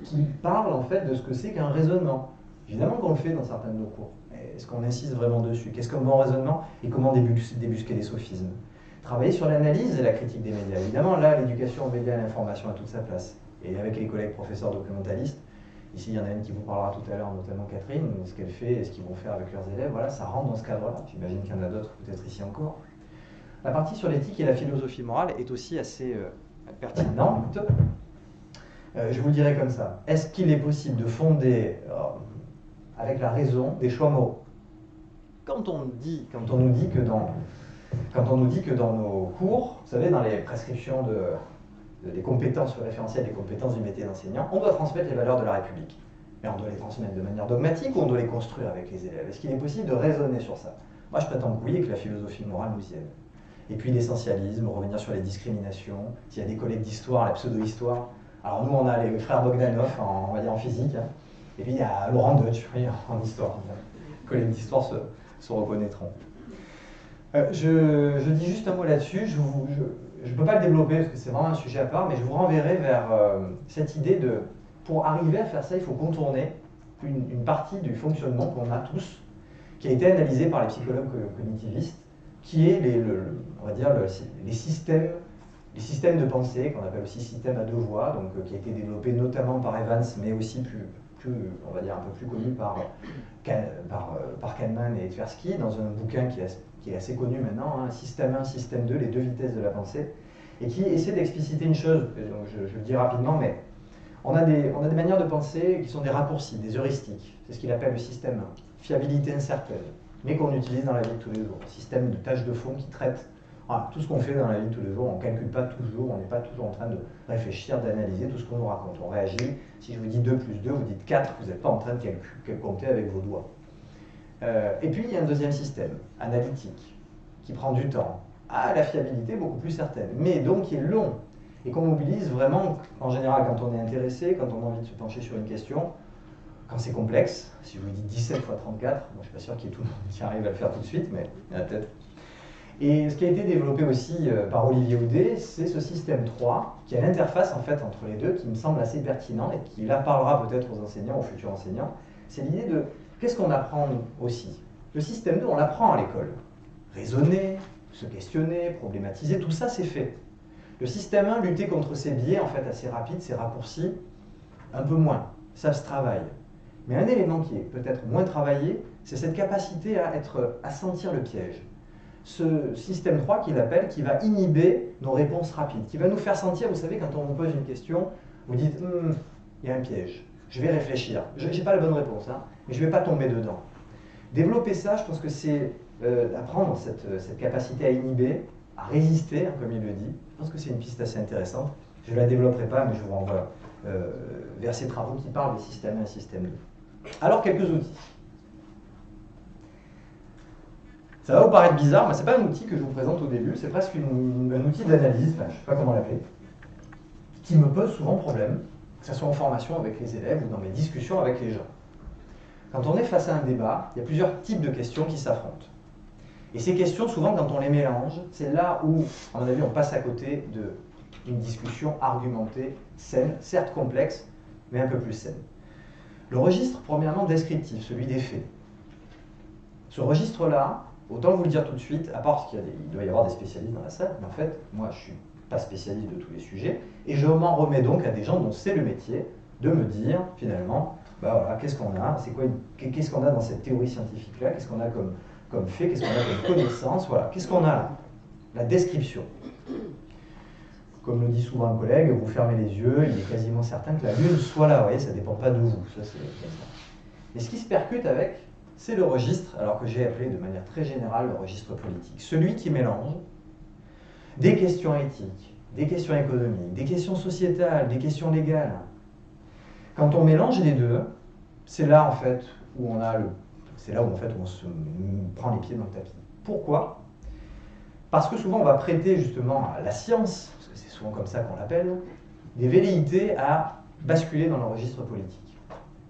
C: qui parlent en fait de ce que c'est qu'un raisonnement. Évidemment qu'on le fait dans certains de nos cours. Est-ce qu'on insiste vraiment dessus? Qu'est-ce qu'un bon raisonnement et comment débusquer les sophismes? Travailler sur l'analyse et la critique des médias. Évidemment, là, l'éducation aux médias et à l'information a toute sa place. Et avec les collègues professeurs documentalistes, ici, il y en a une qui vous parlera tout à l'heure, notamment Catherine, ce qu'elle fait et ce qu'ils vont faire avec leurs élèves. Voilà, ça rentre dans ce cadre-là. J'imagine qu'il y en a d'autres, peut-être ici encore. La partie sur l'éthique et la philosophie morale est aussi assez pertinente. Je vous le dirai comme ça. Est-ce qu'il est possible de fonder, avec la raison, des choix moraux? Quand on nous dit que dans nos cours, vous savez, dans les prescriptions des compétences référentielles, des compétences du métier d'enseignant, on doit transmettre les valeurs de la République. Mais on doit les transmettre de manière dogmatique ou on doit les construire avec les élèves? Est-ce qu'il est possible de raisonner sur ça? Moi, je prétends que oui, et que la philosophie morale nous y aide. Et puis l'essentialisme, revenir sur les discriminations. S'il y a des collègues d'histoire, la pseudo-histoire. Alors nous, on a les frères Bogdanov, on va dire en physique, hein. Et puis il y a Laurent Deutsch en histoire. Les collègues d'histoire se reconnaîtront. Je dis juste un mot là-dessus. Je ne peux pas le développer parce que c'est vraiment un sujet à part, mais je vous renverrai vers cette idée pour arriver à faire ça, il faut contourner une partie du fonctionnement qu'on a tous, qui a été analysée par les psychologues cognitivistes, qui est les systèmes de pensée, qu'on appelle aussi système à deux voies, donc, qui a été développé notamment par Evans, mais aussi on va dire un peu plus connu par Kahneman et Tversky, dans un bouquin qui est assez connu maintenant, hein, Système 1, Système 2, les deux vitesses de la pensée, et qui essaie d'expliciter une chose, donc je le dis rapidement, mais on a des manières de penser qui sont des raccourcis, des heuristiques, c'est ce qu'il appelle le système 1, fiabilité incertaine, mais qu'on utilise dans la vie de tous les jours, un système de tâches de fond qui traite tout ce qu'on fait dans la vie de tous les jours. On ne calcule pas toujours, on n'est pas toujours en train de réfléchir, d'analyser tout ce qu'on nous raconte. On réagit, si je vous dis 2 plus 2, vous dites 4, vous n'êtes pas en train de compter avec vos doigts. Et puis il y a un deuxième système, analytique, qui prend du temps, à la fiabilité beaucoup plus certaine, mais donc qui est long, et qu'on mobilise vraiment, en général, quand on est intéressé, quand on a envie de se pencher sur une question, quand c'est complexe. Si je vous dis 17 x 34, moi, je ne suis pas sûr qu'il y ait tout le monde qui arrive à le faire tout de suite, mais il y en a peut-être. Et ce qui a été développé aussi par Olivier Houdet, c'est ce système 3, qui a l'interface en fait entre les deux, qui me semble assez pertinent et qui là parlera peut-être aux enseignants, aux futurs enseignants. C'est l'idée de qu'est-ce qu'on apprend aussi. Le système 2, on l'apprend à l'école. Raisonner, se questionner, problématiser, tout ça c'est fait. Le système 1, lutter contre ces biais en fait assez rapides, ces raccourcis, un peu moins. Ça se travaille. Mais un élément qui est peut-être moins travaillé, c'est cette capacité à sentir le piège. Ce système 3 qu'il appelle, qui va inhiber nos réponses rapides, qui va nous faire sentir, vous savez, quand on vous pose une question, vous dites il y a un piège, je vais réfléchir, je n'ai pas la bonne réponse, hein, mais je ne vais pas tomber dedans. Développer ça, je pense que c'est apprendre cette capacité à inhiber, à résister, hein, comme il le dit. Je pense que c'est une piste assez intéressante. Je ne la développerai pas, mais je vous renvoie vers ces travaux qui parlent des systèmes 1 et système 2. Alors, quelques outils. Ça va vous paraître bizarre, mais ce n'est pas un outil que je vous présente au début, c'est presque un outil d'analyse, enfin, je ne sais pas comment l'appeler. qui me pose souvent problème, que ce soit en formation avec les élèves ou dans mes discussions avec les gens. Quand on est face à un débat, il y a plusieurs types de questions qui s'affrontent. Et ces questions, souvent, quand on les mélange, c'est là où, à mon avis, on passe à côté d'une discussion argumentée, saine, certes complexe, mais un peu plus saine. Le registre, premièrement, descriptif, celui des faits. Ce registre-là, autant vous le dire tout de suite, à part qu'il doit y avoir des spécialistes dans la salle, mais en fait, moi, je ne suis pas spécialiste de tous les sujets, et je m'en remets donc à des gens dont c'est le métier de me dire, finalement, bah voilà, qu'est-ce qu'on a, qu'est-ce qu'on a dans cette théorie scientifique-là, qu'est-ce qu'on a comme fait, qu'est-ce qu'on a comme connaissance, voilà, qu'est-ce qu'on a là, la description. Comme le dit souvent un collègue, vous fermez les yeux, il est quasiment certain que la Lune soit là, vous voyez, ça ne dépend pas de vous, ça c'est comme ça. Mais ce qui se percute avec, c'est le registre, alors que j'ai appelé de manière très générale le registre politique, celui qui mélange des questions éthiques, des questions économiques, des questions sociétales, des questions légales. Quand on mélange les deux, c'est là en fait où on a c'est là où en fait on se prend les pieds dans le tapis. Pourquoi? Parce que souvent on va prêter justement à la science, parce que c'est souvent comme ça qu'on l'appelle, des velléités à basculer dans le registre politique.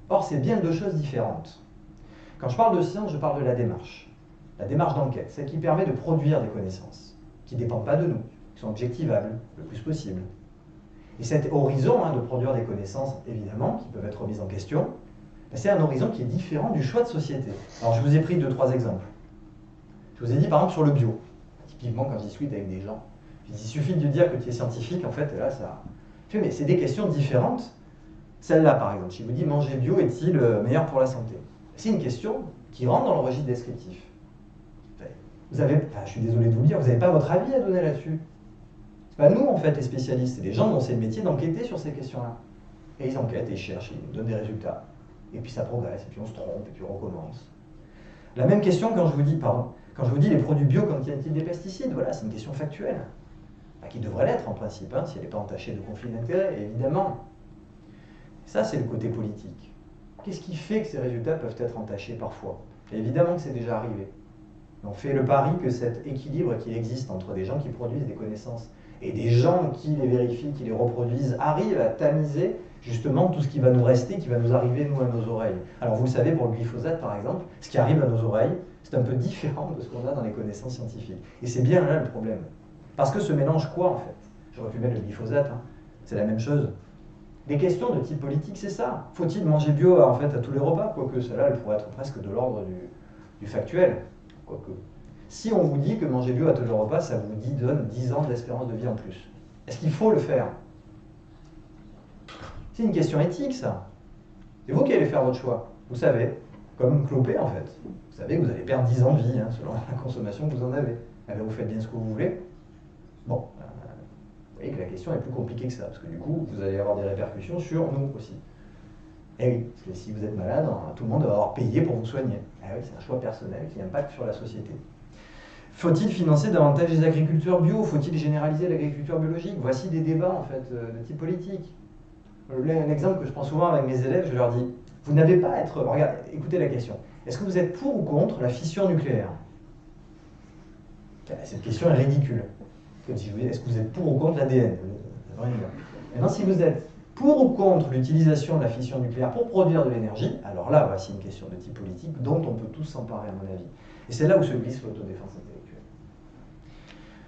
C: Or c'est bien deux choses différentes. Quand je parle de science, je parle de la démarche d'enquête, celle qui permet de produire des connaissances, qui ne dépendent pas de nous, qui sont objectivables le plus possible. Et cet horizon de produire des connaissances, évidemment, qui peuvent être remises en question, c'est un horizon qui est différent du choix de société. Alors je vous ai pris 2-3 exemples. Je vous ai dit par exemple sur le bio. Typiquement quand je discute avec des gens, il suffit de dire que tu es scientifique, en fait, et là ça... Mais c'est des questions différentes. Celle-là par exemple, si je vous dis manger bio est-il meilleur pour la santé? C'est une question qui rentre dans le registre descriptif. Vous avez, je suis désolé de vous le dire, vous n'avez pas votre avis à donner là-dessus. C'est pas nous en fait les spécialistes, c'est des gens dont c'est le métier d'enquêter sur ces questions-là. Et ils enquêtent, et ils cherchent, ils nous donnent des résultats. Et puis ça progresse, et puis on se trompe, et puis on recommence. La même question quand je vous dis, les produits bio contiennent-ils des pesticides? Voilà, c'est une question factuelle. Qui devrait l'être en principe, si elle n'est pas entachée de conflits d'intérêts, évidemment. Ça, c'est le côté politique. Qu'est-ce qui fait que ces résultats peuvent être entachés parfois? Et évidemment que c'est déjà arrivé. On fait le pari que cet équilibre qu'il existe entre des gens qui produisent des connaissances et des gens qui les vérifient, qui les reproduisent, arrive à tamiser justement tout ce qui va nous rester, qui va nous arriver, nous, à nos oreilles. Alors vous le savez, pour le glyphosate, par exemple, ce qui arrive à nos oreilles, c'est un peu différent de ce qu'on a dans les connaissances scientifiques. Et c'est bien là le problème. Parce que ce mélange quoi, en fait? J'aurais pu mettre le glyphosate, c'est la même chose. Des questions de type politique, c'est ça. Faut-il manger bio, en fait, à tous les repas? Quoique celle-là, elle pourrait être presque de l'ordre du factuel. Quoique. Si on vous dit que manger bio à tous les repas, ça vous donne 10 ans d'espérance de vie en plus, est-ce qu'il faut le faire? C'est une question éthique, ça. C'est vous qui allez faire votre choix. Vous savez, comme cloper, en fait. Vous savez que vous allez perdre 10 ans de vie, selon la consommation que vous en avez. Eh bien, vous faites bien ce que vous voulez. Bon, vous voyez que la question est plus compliquée que ça, parce que du coup, vous allez avoir des répercussions sur nous aussi. Eh oui, parce que si vous êtes malade, tout le monde va avoir payé pour vous soigner. Eh oui, c'est un choix personnel qui impacte sur la société. Faut-il financer davantage les agriculteurs bio? Faut-il généraliser l'agriculture biologique? Voici des débats, en fait, de type politique. L'exemple que je prends souvent avec mes élèves, je leur dis, vous n'avez pas à être... Regarde, écoutez la question. Est-ce que vous êtes pour ou contre la fission nucléaire? Cette question est ridicule. Comme si je vous disais, est-ce que vous êtes pour ou contre l'ADN? Maintenant, si vous êtes pour ou contre l'utilisation de la fission nucléaire pour produire de l'énergie, alors là, voici une question de type politique dont on peut tous s'emparer, à mon avis. Et c'est là où se glisse l'autodéfense intellectuelle.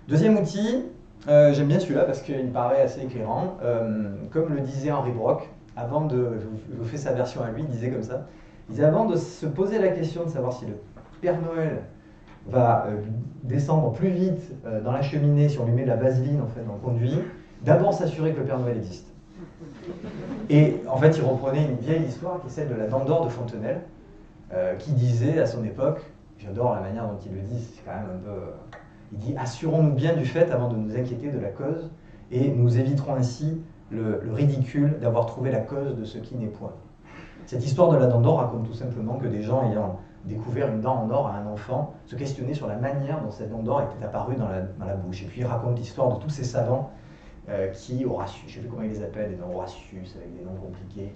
C: Deuxième outil, j'aime bien celui-là parce qu'il me paraît assez éclairant. Comme le disait Henri Brock, je vous fais sa version à lui, il disait comme ça, il disait avant de se poser la question de savoir si le Père Noël va descendre plus vite dans la cheminée si on lui met de la vaseline en fait, dans le conduit, d'abord s'assurer que le Père Noël existe. Et en fait, il reprenait une vieille histoire qui est celle de la Dent d'Or de Fontenelle, qui disait à son époque, j'adore la manière dont il le dit, c'est quand même un peu... il dit « Assurons-nous bien du fait avant de nous inquiéter de la cause, et nous éviterons ainsi le ridicule d'avoir trouvé la cause de ce qui n'est point. » Cette histoire de la Dent d'Or raconte tout simplement que des gens ayant découvert une dent en or à un enfant se questionnaient sur la manière dont cette dent d'or était apparue dans la bouche. Et puis il raconte l'histoire de tous ces savants Horatius, je ne sais plus comment ils les appellent, des noms Horatius avec des noms compliqués,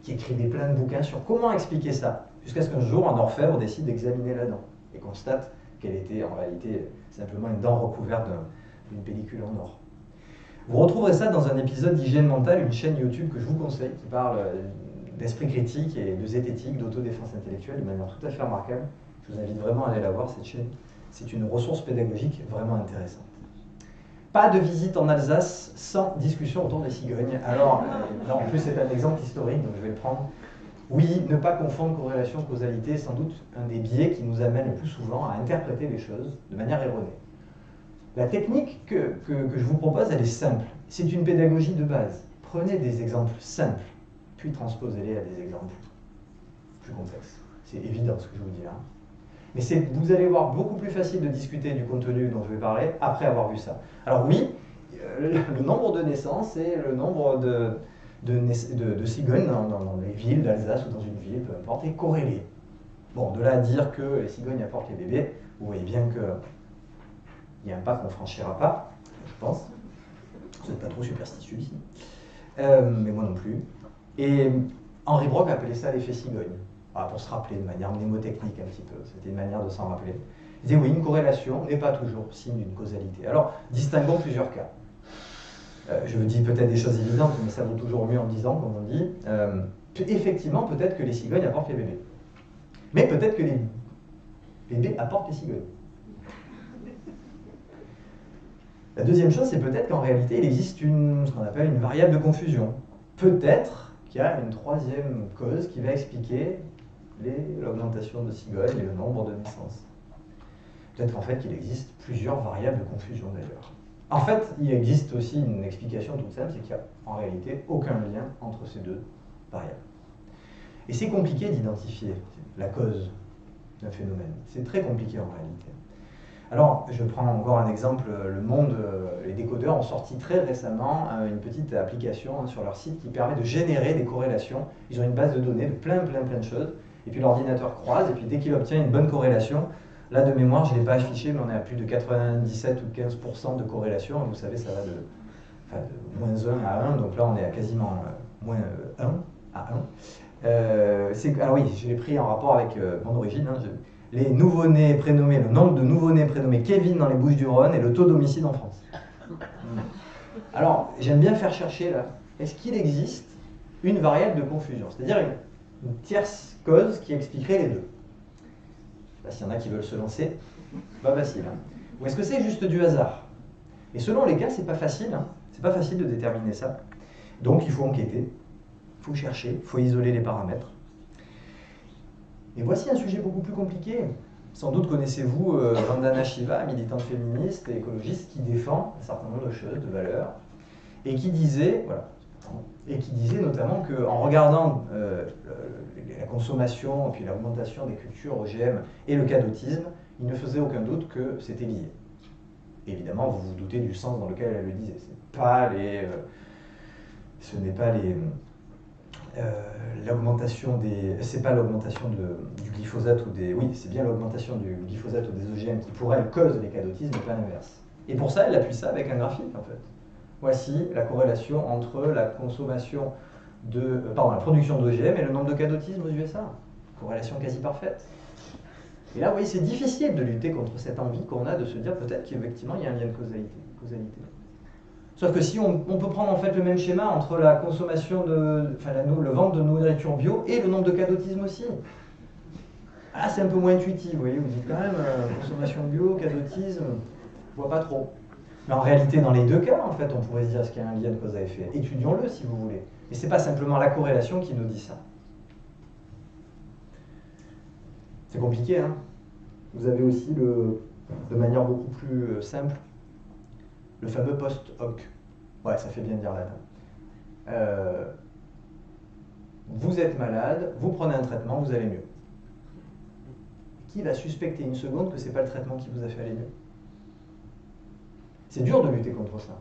C: qui écrivaient plein de bouquins sur comment expliquer ça, jusqu'à ce qu'un jour un orfèvre décide d'examiner la dent et constate qu'elle était en réalité simplement une dent recouverte d'une pellicule en or. Vous retrouverez ça dans un épisode d'Hygiène mentale, une chaîne YouTube que je vous conseille, qui parle d'esprit critique et de zététique, d'autodéfense intellectuelle de manière tout à fait remarquable. Je vous invite vraiment à aller la voir, cette chaîne. C'est une ressource pédagogique vraiment intéressante. Pas de visite en Alsace sans discussion autour des cigognes. Alors, là en plus c'est un exemple historique, donc je vais le prendre. Oui, ne pas confondre corrélation-causalité est sans doute un des biais qui nous amène le plus souvent à interpréter les choses de manière erronée. La technique que je vous propose, elle est simple. C'est une pédagogie de base. Prenez des exemples simples, puis transposez-les à des exemples plus complexes. C'est évident ce que je vous dis là. Mais vous allez voir beaucoup plus facile de discuter du contenu dont je vais parler après avoir vu ça. Alors oui, le nombre de naissances et le nombre de cigognes dans les villes d'Alsace ou dans une ville, peu importe, est corrélé. Bon, de là à dire que les cigognes apportent les bébés, vous voyez bien qu'il y a un pas qu'on ne franchira pas, je pense. Vous n'êtes pas trop superstitieux ici. Mais moi non plus. Et Henri Brock appelait ça l'effet cigogne. Pour se rappeler de manière mnémotechnique un petit peu, c'était une manière de s'en rappeler. Il disait oui, une corrélation n'est pas toujours signe d'une causalité. Alors, distinguons plusieurs cas. Je vous dis peut-être des choses évidentes, mais ça vaut toujours mieux en disant, comme on dit. Effectivement, peut-être que les cigognes apportent les bébés. Mais peut-être que les bébés apportent les cigognes. La deuxième chose, c'est peut-être qu'en réalité, il existe ce qu'on appelle une variable de confusion. Peut-être qu'il y a une troisième cause qui va expliquer l'augmentation de cigognes et le nombre de naissances. Peut-être qu'en fait, il existe plusieurs variables de confusion d'ailleurs. En fait, il existe aussi une explication toute simple, c'est qu'il n'y a en réalité aucun lien entre ces deux variables. Et c'est compliqué d'identifier la cause d'un phénomène. C'est très compliqué en réalité. Alors, je prends encore un exemple. Le Monde, les décodeurs ont sorti très récemment une petite application sur leur site qui permet de générer des corrélations. Ils ont une base de données de plein de choses. Et puis l'ordinateur croise, et puis dès qu'il obtient une bonne corrélation, là de mémoire, je ne l'ai pas affiché, mais on est à plus de 97 ou 15% de corrélation. Vous savez, ça va de moins 1 à 1, donc là on est à quasiment moins 1 à 1. Alors oui, je l'ai pris en rapport avec mon origine. Les nouveau-nés prénommés, le nombre de nouveau-nés prénommés Kevin dans les Bouches-du-Rhône et le taux d'homicide en France. Alors, j'aime bien faire chercher là, est-ce qu'il existe une variable de confusion, c'est-à-dire une tierce cause qui expliquerait les deux? Là, s'il y en a qui veulent se lancer, pas facile. Hein. Ou est-ce que c'est juste du hasard? Et selon les cas, c'est pas facile. Hein. C'est pas facile de déterminer ça. Donc, il faut enquêter, il faut chercher, il faut isoler les paramètres. Et voici un sujet beaucoup plus compliqué. Sans doute connaissez-vous Vandana Shiva, militante féministe et écologiste qui défend un certain nombre de choses, de valeurs, et qui disait, notamment qu'en regardant la consommation et puis l'augmentation des cultures OGM et le cas d'autisme, il ne faisait aucun doute que c'était lié. Évidemment, vous vous doutez du sens dans lequel elle le disait. Ce n'est pas l'augmentation c'est pas l'augmentation du glyphosate ou des... Oui, c'est bien l'augmentation du glyphosate ou des OGM qui, pour elle, cause les cas d'autisme, et pas l'inverse. Et pour ça, elle appuie ça avec un graphique, en fait. Voici la corrélation entre la consommation la production d'OGM et le nombre de cas d'autisme aux USA. Corrélation quasi parfaite. Et là, vous voyez, c'est difficile de lutter contre cette envie qu'on a de se dire peut-être qu'effectivement, il y a un lien de causalité. Sauf que si on peut prendre en fait le même schéma entre la consommation le vente de nourriture bio et le nombre de cas d'autisme aussi. Ah, c'est un peu moins intuitif, vous voyez, vous dites quand même consommation bio, cas d'autisme, je vois pas trop. Mais en réalité, dans les deux cas, en fait, on pourrait se dire est-ce qu'il y a un lien de cause à effet. Étudions-le si vous voulez. Mais c'est pas simplement la corrélation qui nous dit ça. C'est compliqué, hein. Vous avez aussi de manière beaucoup plus simple, le fameux post-hoc. Ouais, ça fait bien dire latin. Vous êtes malade, vous prenez un traitement, vous allez mieux. Qui va suspecter une seconde que ce n'est pas le traitement qui vous a fait aller mieux? C'est dur de lutter contre ça.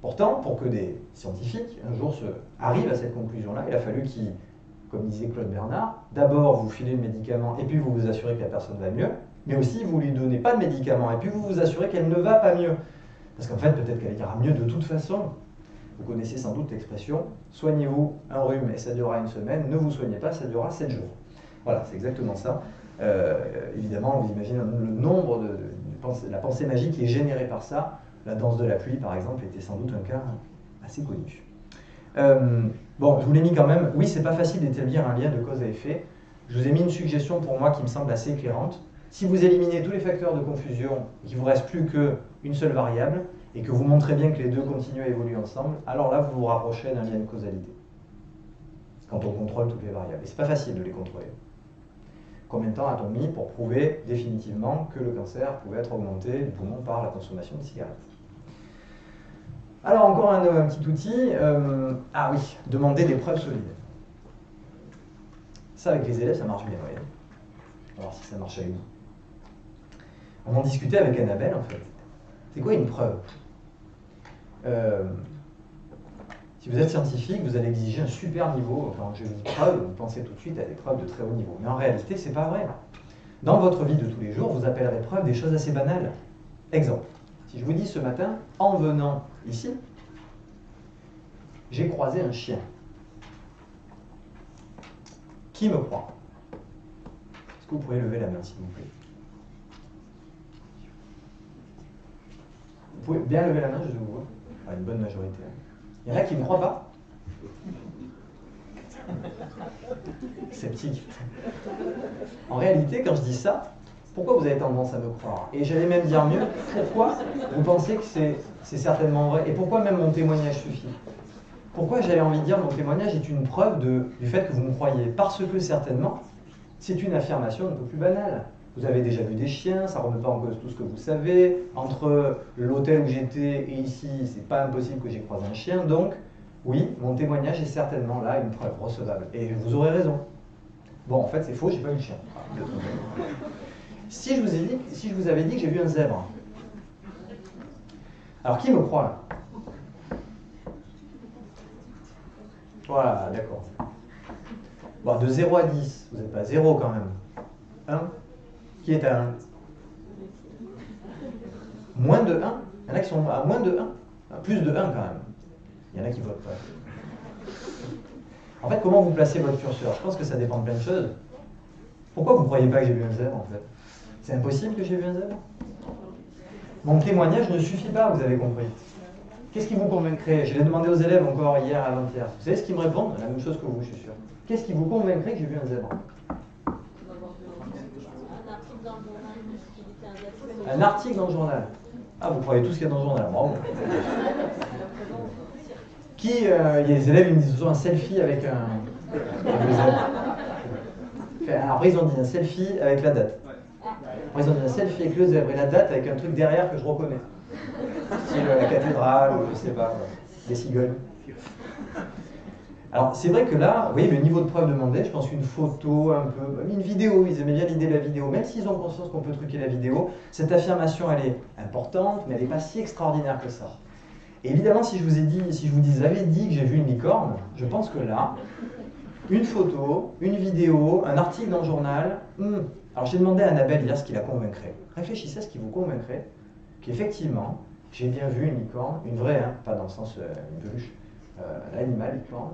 C: Pourtant, pour que des scientifiques, un jour, arrivent à cette conclusion-là, il a fallu qu'ils, comme disait Claude Bernard, d'abord vous filez le médicament et puis vous vous assurez que la personne va mieux, mais aussi vous lui donnez pas de médicament et puis vous vous assurez qu'elle ne va pas mieux. Parce qu'en fait, peut-être qu'elle ira mieux de toute façon. Vous connaissez sans doute l'expression « soignez-vous un rhume et ça durera une semaine, ne vous soignez pas, ça durera 7 jours ». Voilà, c'est exactement ça. Évidemment, vous imaginez le nombre la pensée magique qui est générée par ça. La danse de la pluie, par exemple, était sans doute un cas assez connu. Bon, je vous l'ai mis quand même. Oui, c'est pas facile d'établir un lien de cause à effet. Je vous ai mis une suggestion pour moi qui me semble assez éclairante. Si vous éliminez tous les facteurs de confusion et qu'il ne vous reste plus qu'une seule variable, et que vous montrez bien que les deux continuent à évoluer ensemble, alors là, vous vous rapprochez d'un lien de causalité. Quand on contrôle toutes les variables. Et c'est pas facile de les contrôler. Combien de temps a-t-on mis pour prouver définitivement que le cancer pouvait être augmenté du poumon par la consommation de cigarettes? Alors encore un petit outil. Ah oui, demander des preuves solides. Ça avec les élèves, ça marche bien, oui. On va voir si ça marche avec vous. On en discutait avec Annabelle en fait. C'est quoi une preuve? Si vous êtes scientifique, vous allez exiger un super niveau. Quand je dis preuve, vous pensez tout de suite à des preuves de très haut niveau. Mais en réalité, c'est pas vrai. Dans votre vie de tous les jours, vous appellerez preuve des choses assez banales. Exemple, si je vous dis ce matin, en venant ici, j'ai croisé un chien. Qui me croit? Est-ce que vous pourriez lever la main, s'il vous plaît? Vous pouvez bien lever la main, je vous vois. Une bonne majorité. Il y en a qui ne me croient pas. Sceptique. En réalité, quand je dis ça, pourquoi vous avez tendance à me croire? Et j'allais même dire mieux, pourquoi vous pensez que c'est certainement vrai? Et pourquoi même mon témoignage suffit? Pourquoi j'avais envie de dire mon témoignage est une preuve du fait que vous me croyez? Parce que certainement, c'est une affirmation un peu plus banale. Vous avez déjà vu des chiens, ça ne remet pas en cause tout ce que vous savez. Entre l'hôtel où j'étais et ici, c'est pas impossible que j'ai croisé un chien. Donc, oui, mon témoignage est certainement là une preuve recevable. Et vous aurez raison. Bon, en fait, c'est faux, j'ai pas eu le chien. Si je vous avais dit que j'ai vu un zèbre, alors qui me croit là? Voilà, d'accord. Bon, de 0 à 10, vous n'êtes pas 0 quand même. 1? Qui est à 1? Moins de 1? Il y en a qui sont à moins de 1? Plus de 1 quand même. Il y en a qui votent pas. En fait, comment vous placez votre curseur? Je pense que ça dépend de plein de choses. Pourquoi vous ne croyez pas que j'ai vu un zèbre en fait? C'est impossible que j'ai vu un zèbre? Mon témoignage ne suffit pas, vous avez compris. Qu'est-ce qui vous convaincrait? Je l'ai demandé aux élèves encore hier à avant-hier. Vous savez ce qu'ils me répondent? La même chose que vous, je suis sûr. Qu'est-ce qui vous convaincrait que j'ai vu un zèbre? Un article dans le journal. Ah, vous croyez tout ce qu'il y a dans le journal. Bravo. Il y a des élèves, ils me disent toujours un selfie avec un zèbre. Après, ils ont dit un selfie avec la date. Après, ils ont dit un selfie avec le zèbre et la date avec un truc derrière que je reconnais. Style la cathédrale, ou je sais pas, les cigognes. Alors, c'est vrai que là, vous voyez, le niveau de preuve demandé, je pense qu'une photo, un peu, une vidéo, ils aimaient bien l'idée de la vidéo, même s'ils ont conscience qu'on peut truquer la vidéo, cette affirmation, elle est importante, mais elle n'est pas si extraordinaire que ça. Et évidemment, si je vous avais dit que j'ai vu une licorne, je pense que là, une photo, une vidéo, un article dans le journal, Alors j'ai demandé à Annabelle hier ce qui la convaincrait. Réfléchissez à ce qui vous convaincrait qu'effectivement, j'ai bien vu une licorne, une vraie, hein, pas dans le sens une peluche, l'animal licorne.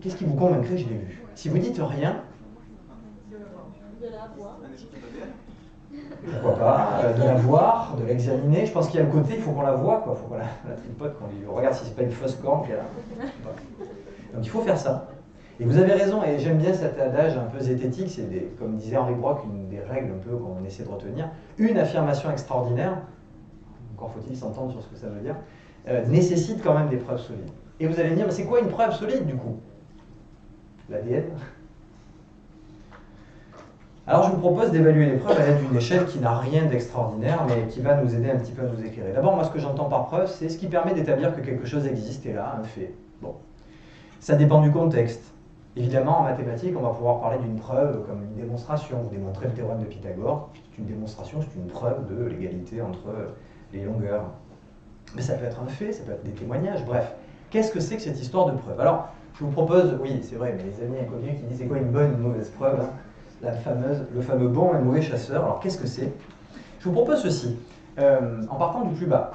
C: Qu'est-ce qui vous convaincrait que je l'ai vu? Si vous dites rien,
D: de la voir.
C: pourquoi pas, de la voir, de l'examiner. Je pense qu'il y a le côté, il faut qu'on la voie, quoi. Il faut qu'on la tripote, qu'on lui regarde si c'est pas une fausse corne qu'elle a. Donc il faut faire ça. Et vous avez raison, et j'aime bien cet adage un peu zététique, c'est comme disait Henri Brock, une des règles un peu qu'on essaie de retenir. Une affirmation extraordinaire, encore faut-il s'entendre sur ce que ça veut dire, nécessite quand même des preuves solides. Et vous allez me dire, mais c'est quoi une preuve solide du coup? L'ADN. Alors je vous propose d'évaluer les preuves à l'aide d'une échelle qui n'a rien d'extraordinaire, mais qui va nous aider un petit peu à nous éclairer. D'abord, moi ce que j'entends par preuve, c'est ce qui permet d'établir que quelque chose existe et là, un fait. Bon. Ça dépend du contexte. Évidemment, en mathématiques, on va pouvoir parler d'une preuve comme une démonstration. Vous démontrez le théorème de Pythagore, c'est une démonstration, c'est une preuve de l'égalité entre les longueurs. Mais ça peut être un fait, ça peut être des témoignages, bref. Qu'est-ce que c'est que cette histoire de preuve? Alors, je vous propose, oui, c'est vrai, mais les amis inconnus qui disent c'est quoi une bonne ou une mauvaise preuve, hein, le fameux bon et mauvais chasseur. Alors, qu'est-ce que c'est? Je vous propose ceci, en partant du plus bas.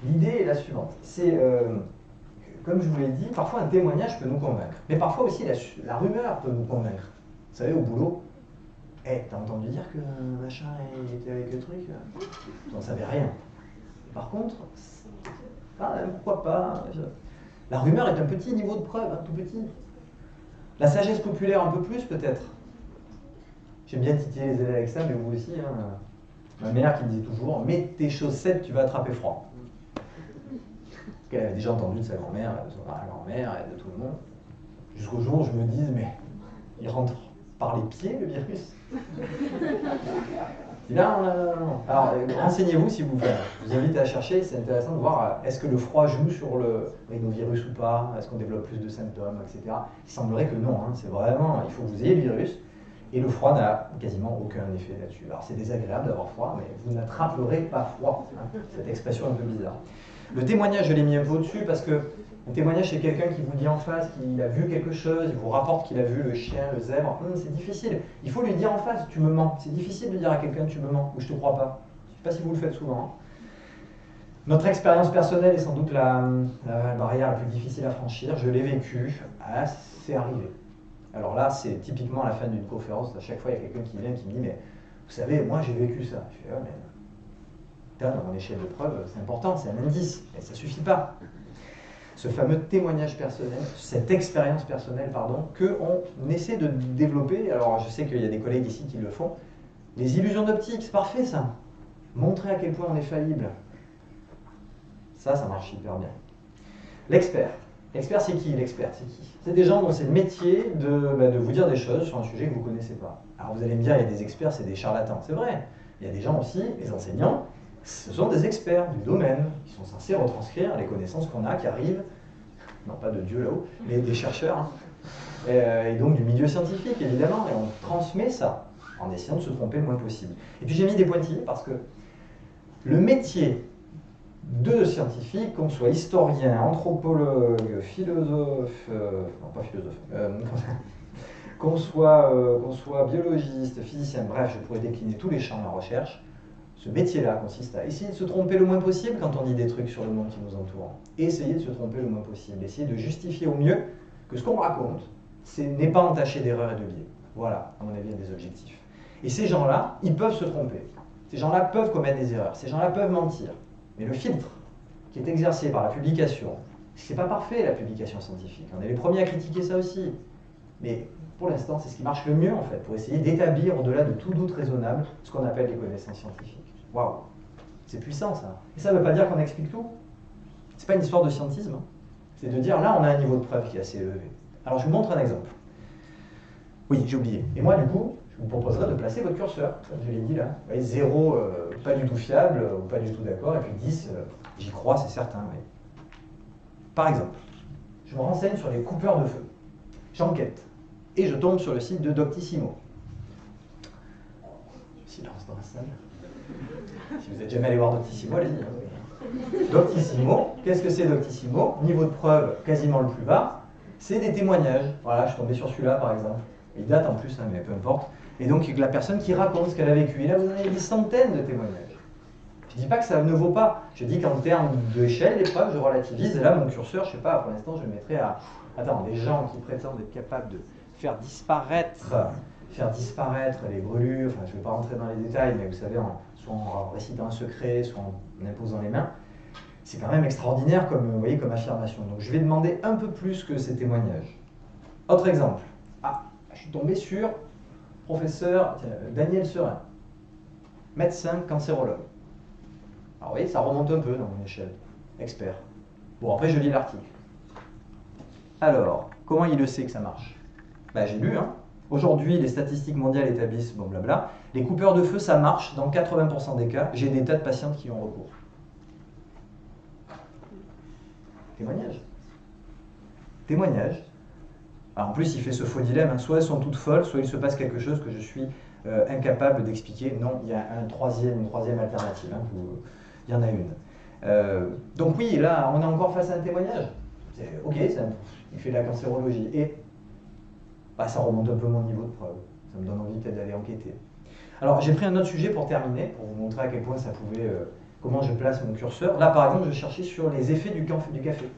C: L'idée est la suivante, c'est... comme je vous l'ai dit, parfois un témoignage peut nous convaincre. Mais parfois aussi la rumeur peut nous convaincre. Vous savez, au boulot, t'as entendu dire que machin était avec le truc? Vous n'en savez rien. Par contre, pourquoi pas? La rumeur est un petit niveau de preuve, tout petit. La sagesse populaire un peu plus peut-être. J'aime bien titiller les élèves avec ça, mais vous aussi. Hein. Ma mère qui me disait toujours, mets tes chaussettes, tu vas attraper froid. Elle avait déjà entendu de sa grand-mère, de son grand-mère et de tout le monde. Jusqu'au jour où je me dis, mais il rentre par les pieds le virus. Là, non. Alors, renseignez-vous si vous voulez. Je vous invite à chercher, c'est intéressant de voir est-ce que le froid joue sur le rhinovirus ou pas, est-ce qu'on développe plus de symptômes, etc. Il semblerait que non, hein. C'est vraiment, il faut que vous ayez le virus, et le froid n'a quasiment aucun effet là-dessus. Alors c'est désagréable d'avoir froid, mais vous n'attraperez pas froid. Hein. Cette expression est un peu bizarre. Le témoignage, je l'ai mis un peu au-dessus parce que un témoignage, c'est quelqu'un qui vous dit en face qu'il a vu quelque chose, il vous rapporte qu'il a vu le chien, le zèbre. C'est difficile. Il faut lui dire en face, tu me mens. C'est difficile de dire à quelqu'un, tu me mens, ou je te crois pas. Je ne sais pas si vous le faites souvent. Hein. Notre expérience personnelle est sans doute la barrière la plus difficile à franchir. Je l'ai vécu. Ah, c'est arrivé. Alors là, c'est typiquement à la fin d'une conférence. À chaque fois, il y a quelqu'un qui vient qui me dit, mais vous savez, moi j'ai vécu ça. Je fais, mais dans mon échelle de preuve, c'est important, c'est un indice, mais ça ne suffit pas. Ce fameux témoignage personnel, cette expérience personnelle, pardon, qu'on essaie de développer. Alors je sais qu'il y a des collègues ici qui le font. Les illusions d'optique, c'est parfait ça. Montrer à quel point on est faillible. Ça marche hyper bien. L'expert. L'expert, c'est qui? L'expert, c'est qui? C'est des gens dont c'est le métier de vous dire des choses sur un sujet que vous ne connaissez pas. Alors vous allez me dire, il y a des experts, c'est des charlatans. C'est vrai. Il y a des gens aussi, les enseignants, ce sont des experts du domaine qui sont censés retranscrire les connaissances qu'on a, qui arrivent, non pas de Dieu là-haut, mais des chercheurs, hein, et donc du milieu scientifique évidemment, et on transmet ça en essayant de se tromper le moins possible. Et puis j'ai mis des pointillés parce que le métier de scientifique, qu'on soit historien, anthropologue, philosophe, non pas philosophe, qu'on soit biologiste, physicien, bref, je pourrais décliner tous les champs de la recherche. Ce métier-là consiste à essayer de se tromper le moins possible quand on dit des trucs sur le monde qui nous entoure. Essayer de se tromper le moins possible. Essayer de justifier au mieux que ce qu'on raconte n'est pas entaché d'erreurs et de biais. Voilà, à mon avis, un des objectifs. Et ces gens-là, ils peuvent se tromper. Ces gens-là peuvent commettre des erreurs. Ces gens-là peuvent mentir. Mais le filtre qui est exercé par la publication, c'est pas parfait la publication scientifique. On est les premiers à critiquer ça aussi. Mais pour l'instant, c'est ce qui marche le mieux en fait, pour essayer d'établir au-delà de tout doute raisonnable ce qu'on appelle les connaissances scientifiques. Waouh, c'est puissant ça. Et ça ne veut pas dire qu'on explique tout. C'est pas une histoire de scientisme. Hein. C'est de dire là, on a un niveau de preuve qui est assez élevé. Alors je vous montre un exemple. Oui, j'ai oublié. Et moi, du coup, je vous proposerai de placer votre curseur, comme je l'ai dit là. Vous voyez, 0, pas du tout fiable, ou pas du tout d'accord, et puis 10, j'y crois, c'est certain. Oui. Par exemple, je me renseigne sur les coupeurs de feu. J'enquête. Et je tombe sur le site de Doctissimo. Silence dans la salle. Si vous n'êtes jamais allé voir Doctissimo, allez-y. Doctissimo, qu'est-ce que c'est Doctissimo? Niveau de preuve quasiment le plus bas, c'est des témoignages. Voilà, je suis tombé sur celui-là par exemple. Il date en plus, hein, mais peu importe. Et donc la personne qui raconte ce qu'elle a vécu. Et là, vous en avez des centaines de témoignages. Je ne dis pas que ça ne vaut pas. Je dis qu'en termes d'échelle d'épreuve, je relativise. Et là, mon curseur, je ne sais pas, pour l'instant, je le mettrai à... Attends, des gens qui prétendent être capables de faire disparaître les brûlures, enfin je ne vais pas rentrer dans les détails, mais vous savez, soit en récitant un secret, soit en imposant les mains, c'est quand même extraordinaire comme, vous voyez, comme affirmation. Donc je vais demander un peu plus que ces témoignages. Autre exemple. Ah, je suis tombé sur professeur Daniel Serin, médecin cancérologue. Alors vous voyez, ça remonte un peu dans mon échelle. Expert. Bon, après je lis l'article. Alors, comment il le sait que ça marche? Ben, j'ai lu, hein. Aujourd'hui, les statistiques mondiales établissent, bon blabla, les coupeurs de feu, ça marche dans 80% des cas. J'ai des tas de patientes qui ont recours. Témoignage. Témoignage. Alors, en plus, il fait ce faux dilemme, hein. Soit elles sont toutes folles, soit il se passe quelque chose que je suis incapable d'expliquer. Non, il y a une troisième alternative. Hein. Il y en a une. Donc oui, là, on est encore face à un témoignage. Ok, il fait de la cancérologie. Et bah, ça remonte un peu mon niveau de preuve. Ça me donne envie peut-être d'aller enquêter. Alors, j'ai pris un autre sujet pour terminer, pour vous montrer à quel point ça pouvait... comment je place mon curseur. Là, par exemple, je cherchais sur les effets du café.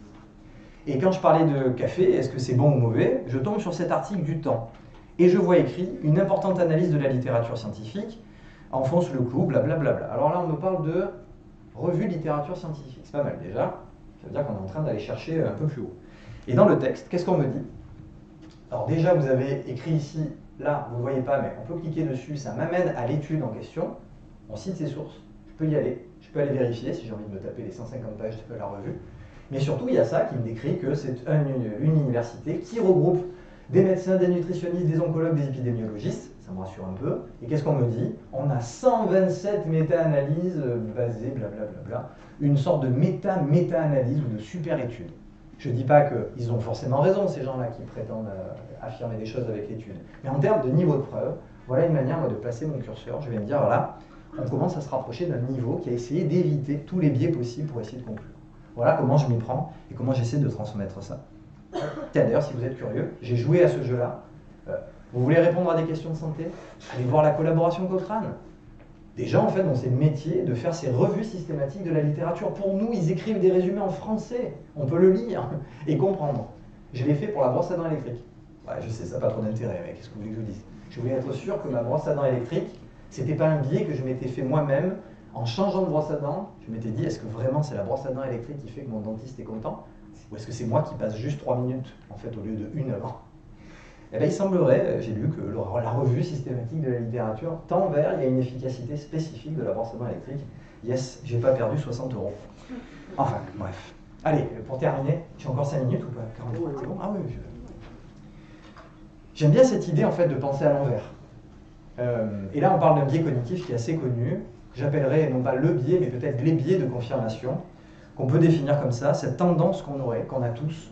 C: Et quand je parlais de café, est-ce que c'est bon ou mauvais, je tombe sur cet article du Temps. Et je vois écrit une importante analyse de la littérature scientifique, enfonce le clou, blablabla. Alors là, on me parle de Revue de littérature scientifique. C'est pas mal déjà. Ça veut dire qu'on est en train d'aller chercher un peu plus haut. Et dans le texte, qu'est-ce qu'on me dit? Alors déjà, vous avez écrit ici, là, vous ne voyez pas, mais on peut cliquer dessus, ça m'amène à l'étude en question. On cite ses sources, je peux y aller, je peux aller vérifier si j'ai envie de me taper les 150 pages de la revue. Mais surtout, il y a ça qui me décrit que c'est une université qui regroupe des médecins, des nutritionnistes, des oncologues, des épidémiologistes. Ça me rassure un peu. Et qu'est-ce qu'on me dit? On a 127 méta-analyses basées, blablabla, une sorte de méta-analyse ou de super-étude. Je ne dis pas qu'ils ont forcément raison, ces gens-là qui prétendent affirmer des choses avec l'étude. Mais en termes de niveau de preuve, voilà une manière moi, de placer mon curseur. Je vais me dire, voilà, on commence à se rapprocher d'un niveau qui a essayé d'éviter tous les biais possibles pour essayer de conclure. Voilà comment je m'y prends et comment j'essaie de transmettre ça. D'ailleurs, si vous êtes curieux, j'ai joué à ce jeu-là. Vous voulez répondre à des questions de santé? Allez voir la collaboration Cochrane. Des gens, en fait, dont c'est le métier de faire ces revues systématiques de la littérature. Pour nous, ils écrivent des résumés en français. On peut le lire et comprendre. Je l'ai fait pour la brosse à dents électrique. Ouais, je sais, ça n'a pas trop d'intérêt, mais qu'est-ce que vous voulez que je vous dise? Je voulais être sûr que ma brosse à dents électrique, c'était pas un biais que je m'étais fait moi-même. En changeant de brosse à dents, je m'étais dit, est-ce que vraiment c'est la brosse à dents électrique qui fait que mon dentiste est content? Ou est-ce que c'est moi qui passe juste 3 minutes, en fait, au lieu de 1 heure? Eh bien, il semblerait, j'ai lu, que la revue systématique de la littérature tend vers, il y a une efficacité spécifique de la brosse à dents électrique. Yes, j'ai pas perdu 60 €. Enfin, bref. Allez, pour terminer, j'ai encore 5 minutes ou pas? 43, c'est bon? Ah oui, j'aime bien cette idée, en fait, de penser à l'envers. Et là, on parle d'un biais cognitif qui est assez connu. J'appellerais non pas le biais, mais peut-être les biais de confirmation, qu'on peut définir comme ça, cette tendance qu'on aurait, qu'on a tous,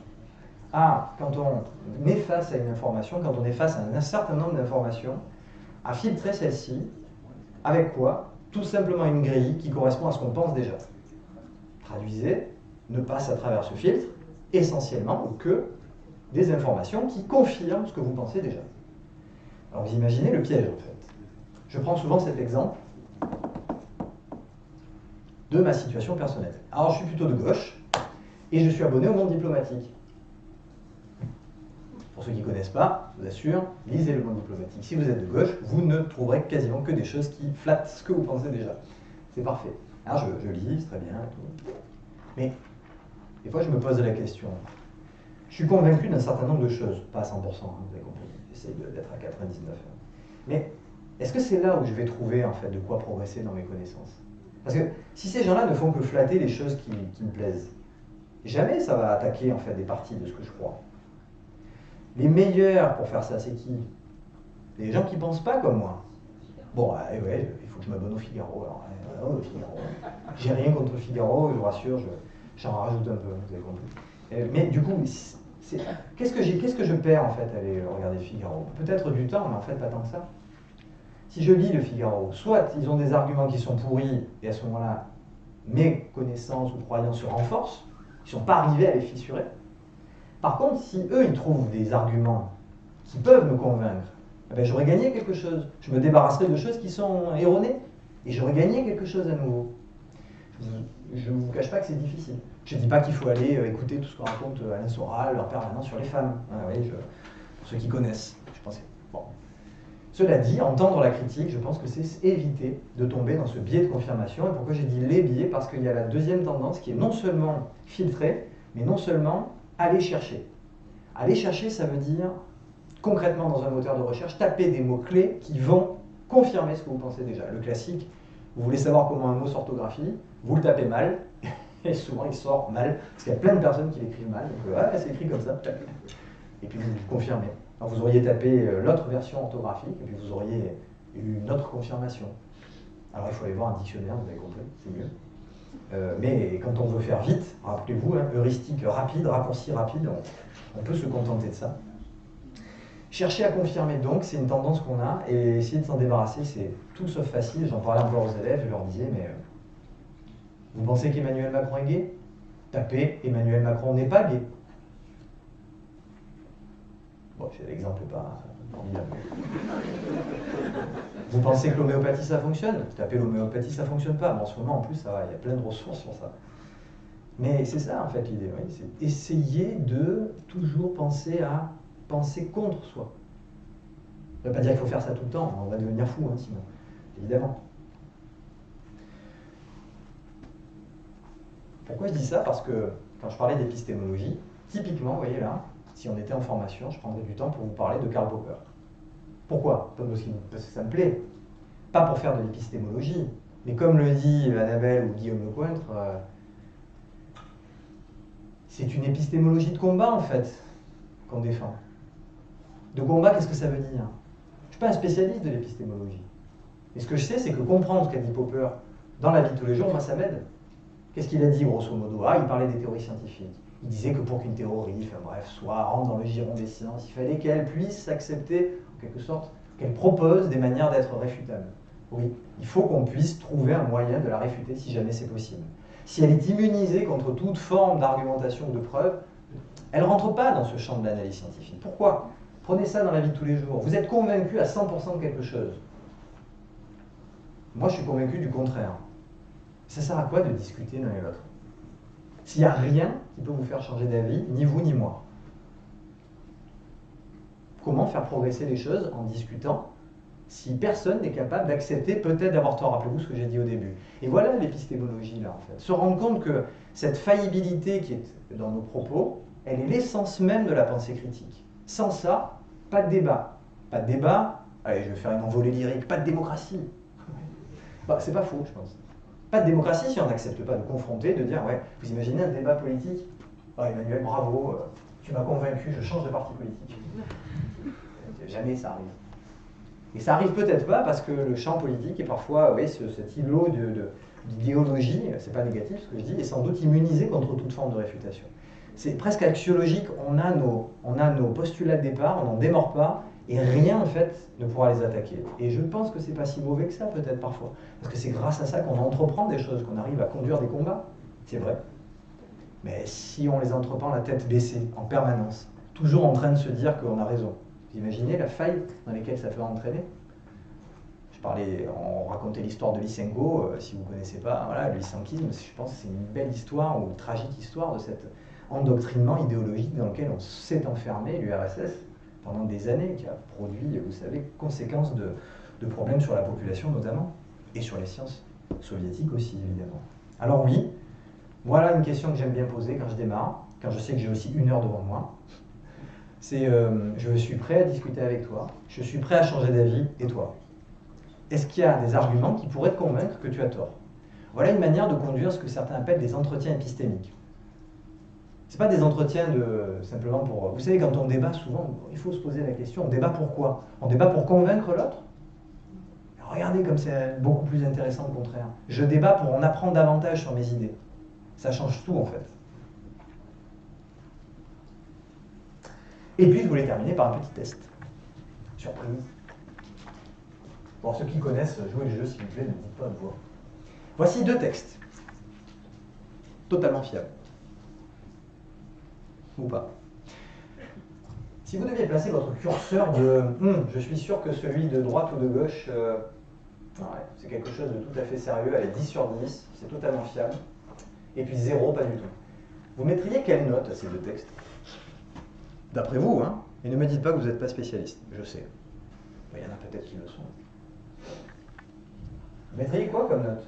C: quand on est face à une information, quand on est face à un certain nombre d'informations, à filtrer celle-ci, avec quoi? Tout simplement une grille qui correspond à ce qu'on pense déjà. Traduisez, ne passe à travers ce filtre, essentiellement, ou que des informations qui confirment ce que vous pensez déjà. Alors vous imaginez le piège, en fait. Je prends souvent cet exemple de ma situation personnelle. Alors je suis plutôt de gauche, et je suis abonné au Monde diplomatique. Pour ceux qui ne connaissent pas, je vous assure, lisez le Monde diplomatique. Si vous êtes de gauche, vous ne trouverez quasiment que des choses qui flattent ce que vous pensez déjà. C'est parfait. Alors je lis, c'est très bien. Et tout. Mais des fois, je me pose la question. Je suis convaincu d'un certain nombre de choses. Pas à 100%, hein, vous avez compris. J'essaie d'être à 99%. Mais est-ce que c'est là où je vais trouver en fait, de quoi progresser dans mes connaissances? Parce que si ces gens-là ne font que flatter les choses qui me plaisent, jamais ça va attaquer en fait, des parties de ce que je crois. Les meilleurs pour faire ça, c'est qui? Les gens qui ne pensent pas comme moi. Bon, ouais, il faut que je m'abonne au Figaro. Alors, au Figaro. J'ai rien contre le Figaro, je vous rassure, j'en rajoute un peu, vous avez compris. Mais du coup, qu'est-ce que je perds en fait à aller regarder le Figaro? Peut-être du temps, mais en fait pas tant que ça. Si je lis le Figaro, soit ils ont des arguments qui sont pourris, et à ce moment-là, mes connaissances ou croyances se renforcent, ils ne sont pas arrivés à les fissurer. Par contre, si eux, ils trouvent des arguments qui peuvent me convaincre, eh bien, j'aurais gagné quelque chose. Je me débarrasserai de choses qui sont erronées, et j'aurais gagné quelque chose à nouveau. Je ne vous cache pas que c'est difficile. Je ne dis pas qu'il faut aller écouter tout ce que raconte Alain Soral en permanence sur les femmes. Oui, pour ceux qui connaissent, je pensais. Bon. Cela dit, entendre la critique, je pense que c'est éviter de tomber dans ce biais de confirmation. Et pourquoi j'ai dit les biais? Parce qu'il y a la deuxième tendance qui est non seulement filtrer, mais non seulement aller chercher. Aller chercher, ça veut dire, concrètement dans un moteur de recherche, taper des mots-clés qui vont confirmer ce que vous pensez déjà. Le classique, vous voulez savoir comment un mot s'orthographie, vous le tapez mal, et souvent il sort mal, parce qu'il y a plein de personnes qui l'écrivent mal, donc c'est écrit comme ça, et puis vous le confirmez. Alors vous auriez tapé l'autre version orthographique, et puis vous auriez eu une autre confirmation. Alors il faut aller voir un dictionnaire, vous avez compris, c'est mieux. Mais quand on veut faire vite, rappelez-vous, heuristique rapide, raccourci rapide, on peut se contenter de ça. Chercher à confirmer donc, c'est une tendance qu'on a, et essayer de s'en débarrasser, c'est tout sauf facile. J'en parlais encore aux élèves, je leur disais, mais vous pensez qu'Emmanuel Macron est gay? Tapez Emmanuel Macron n'est pas gay. Bon, l'exemple n'est pas formidable. Vous pensez que l'homéopathie ça fonctionne? Tapez l'homéopathie ça fonctionne pas. Bon, en ce moment en plus ça va, il y a plein de ressources sur ça. Mais c'est ça en fait l'idée, oui, c'est essayer de toujours penser contre soi. Ça ne veut pas dire qu'il faut faire ça tout le temps, on va devenir fou sinon, évidemment. Pourquoi je dis ça? Parce que quand je parlais d'épistémologie, typiquement, vous voyez là, si on était en formation, je prendrais du temps pour vous parler de Karl Popper. Pourquoi? Parce que ça me plaît. Pas pour faire de l'épistémologie, mais comme le dit Annabelle ou Guillaume Lecointre, c'est une épistémologie de combat en fait qu'on défend. De combat, qu'est-ce que ça veut dire? Je ne suis pas un spécialiste de l'épistémologie. Et ce que je sais, c'est que comprendre ce qu'a dit Popper dans la vie de tous les jours, moi ça m'aide. Qu'est-ce qu'il a dit grosso modo? Il parlait des théories scientifiques. Il disait que pour qu'une théorie, rentre dans le giron des sciences, il fallait qu'elle puisse accepter, en quelque sorte, qu'elle propose des manières d'être réfutable. Oui, il faut qu'on puisse trouver un moyen de la réfuter si jamais c'est possible. Si elle est immunisée contre toute forme d'argumentation ou de preuve, elle ne rentre pas dans ce champ de l'analyse scientifique. Pourquoi? Prenez ça dans la vie de tous les jours. Vous êtes convaincu à 100% de quelque chose. Moi, je suis convaincu du contraire. Ça sert à quoi de discuter l'un et l'autre? S'il n'y a rien qui peut vous faire changer d'avis, ni vous ni moi. Comment faire progresser les choses en discutant si personne n'est capable d'accepter peut-être d'avoir tort? Rappelez-vous ce que j'ai dit au début. Et voilà l'épistémologie là en fait. Se rendre compte que cette faillibilité qui est dans nos propos, elle est l'essence même de la pensée critique. Sans ça, pas de débat. Pas de débat, allez je vais faire une envolée lyrique, pas de démocratie. Bah, c'est pas faux je pense. Pas de démocratie si on n'accepte pas de confronter, de dire ouais, vous imaginez un débat politique? Oh Emmanuel, bravo, tu m'as convaincu, je change de parti politique. Jamais ça arrive. Et ça arrive peut-être pas parce que le champ politique est parfois, oui, cet îlot d'idéologie, c'est pas négatif ce que je dis, est sans doute immunisé contre toute forme de réfutation. C'est presque axiologique, on a nos postulats de départ, on n'en démord pas, et rien en fait ne pourra les attaquer. Et je pense que c'est pas si mauvais que ça peut-être parfois, parce que c'est grâce à ça qu'on entreprend des choses, qu'on arrive à conduire des combats, c'est vrai. Mais si on les entreprend la tête baissée, en permanence, toujours en train de se dire qu'on a raison, vous imaginez la faille dans laquelle ça peut entraîner? On racontait l'histoire de Lysenko, si vous ne connaissez pas, voilà, le lysenkisme, je pense que c'est une belle histoire, ou une tragique histoire de cet endoctrinement idéologique dans lequel on s'est enfermé, l'URSS, pendant des années, qui a produit, vous savez, conséquences de problèmes sur la population notamment, et sur les sciences soviétiques aussi, évidemment. Alors oui, voilà une question que j'aime bien poser quand je démarre, quand je sais que j'ai aussi 1 heure devant moi. C'est je suis prêt à discuter avec toi, je suis prêt à changer d'avis, et toi? Est-ce qu'il y a des arguments qui pourraient te convaincre que tu as tort? Voilà une manière de conduire ce que certains appellent des entretiens épistémiques. Ce n'est pas des entretiens simplement pour... Vous savez, quand on débat, souvent, il faut se poser la question, on débat pourquoi? On débat pour convaincre l'autre? Regardez comme c'est beaucoup plus intéressant au contraire. Je débat pour en apprendre davantage sur mes idées. Ça change tout en fait. Et puis je voulais terminer par un petit test. Surprise. Pour ceux qui connaissent, jouez le jeu s'il vous plaît, ne dites pas de voix. Voici 2 textes. Totalement fiables. Ou pas. Si vous deviez placer votre curseur de je suis sûr que celui de droite ou de gauche, c'est quelque chose de tout à fait sérieux, allez, 10 sur 10, c'est totalement fiable. Et puis 0, pas du tout. Vous mettriez quelle note à ces 2 textes? D'après vous, hein? Et ne me dites pas que vous n'êtes pas spécialiste, je sais. Il y en a peut-être qui le sont. Vous mettriez quoi comme note?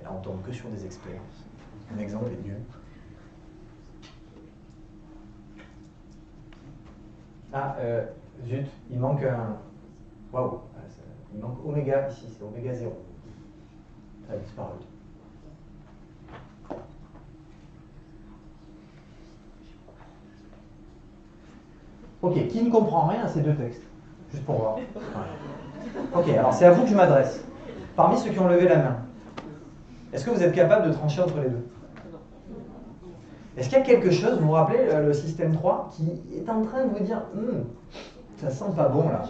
C: Et là, on tombe que sur des experts. Un exemple est nul. Ah, zut, il manque un... Waouh, il manque oméga ici, c'est oméga 0. Ça a disparu. Ok, qui ne comprend rien à ces 2 textes? Juste pour voir. Ouais. Ok, alors c'est à vous que je m'adresse. Parmi ceux qui ont levé la main, est-ce que vous êtes capable de trancher entre les 2? Est-ce qu'il y a quelque chose, vous vous rappelez, le système 3, qui est en train de vous dire ça sent pas bon là?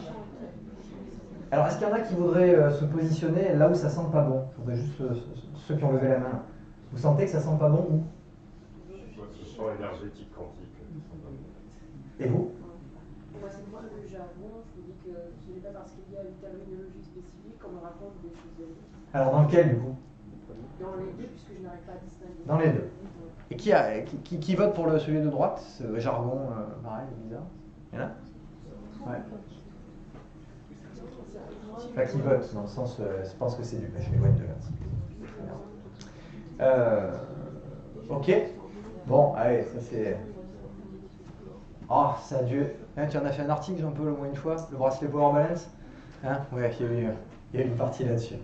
C: Alors est-ce qu'il y en a qui voudraient se positionner là où ça sent pas bon? Je voudrais juste ceux qui ont levé la main. Vous sentez que ça sent pas bon où?
E: Ce sont énergétiques quantiques.
C: Et vous?
D: Moi, c'est moi le jargon. Je vous dis que ce n'est pas parce qu'il y a une terminologie spécifique qu'on me raconte des choses de vie.
C: Alors dans lequel du coup?
D: Dans les 2, puisque je n'arrive pas à distinguer.
C: Dans les 2. Et qui vote pour celui de droite? Ce jargon pareil, bizarre. Il y en a? Ouais. Pas qui vote, dans le sens, je pense que c'est du... Je m'éloigne de l'article. Ok. Bon, allez, ça c'est... Oh, ça a dû... Hein, tu en as fait un article un peu au moins une fois, le bracelet Power Balance? Hein? Ouais, il y a eu une partie là-dessus.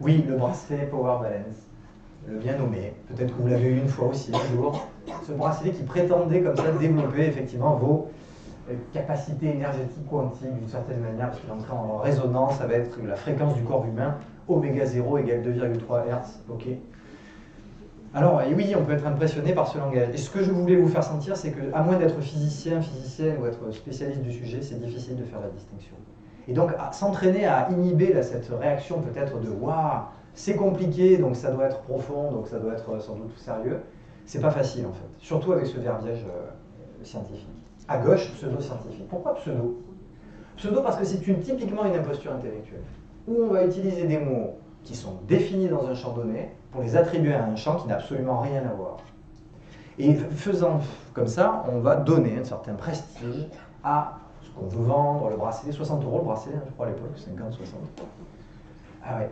C: Oui, le bracelet Power Balance, le bien nommé. Peut-être que vous l'avez eu une fois aussi, un jour. Ce bracelet qui prétendait comme ça développer effectivement vos capacités énergétiques quantiques d'une certaine manière, parce qu'il entrait en résonance avec la fréquence du corps humain, oméga 0 égale 2,3 Hz. Ok. Alors, et oui, on peut être impressionné par ce langage. Et ce que je voulais vous faire sentir, c'est qu'à moins d'être physicien, physicienne ou être spécialiste du sujet, c'est difficile de faire la distinction. Et donc, s'entraîner à inhiber là, cette réaction peut-être de « waouh, c'est compliqué, donc ça doit être profond, donc ça doit être sans doute sérieux », c'est pas facile en fait, surtout avec ce verbiage scientifique. À gauche, pseudo-scientifique. Pourquoi pseudo? Pseudo parce que c'est typiquement une imposture intellectuelle, où on va utiliser des mots qui sont définis dans un champ donné pour les attribuer à un champ qui n'a absolument rien à voir. Et faisant comme ça, on va donner un certain prestige à ce qu'on veut vendre, le bracelet, 60 € le bracelet, je crois à l'époque, 50, 60. Ah ouais.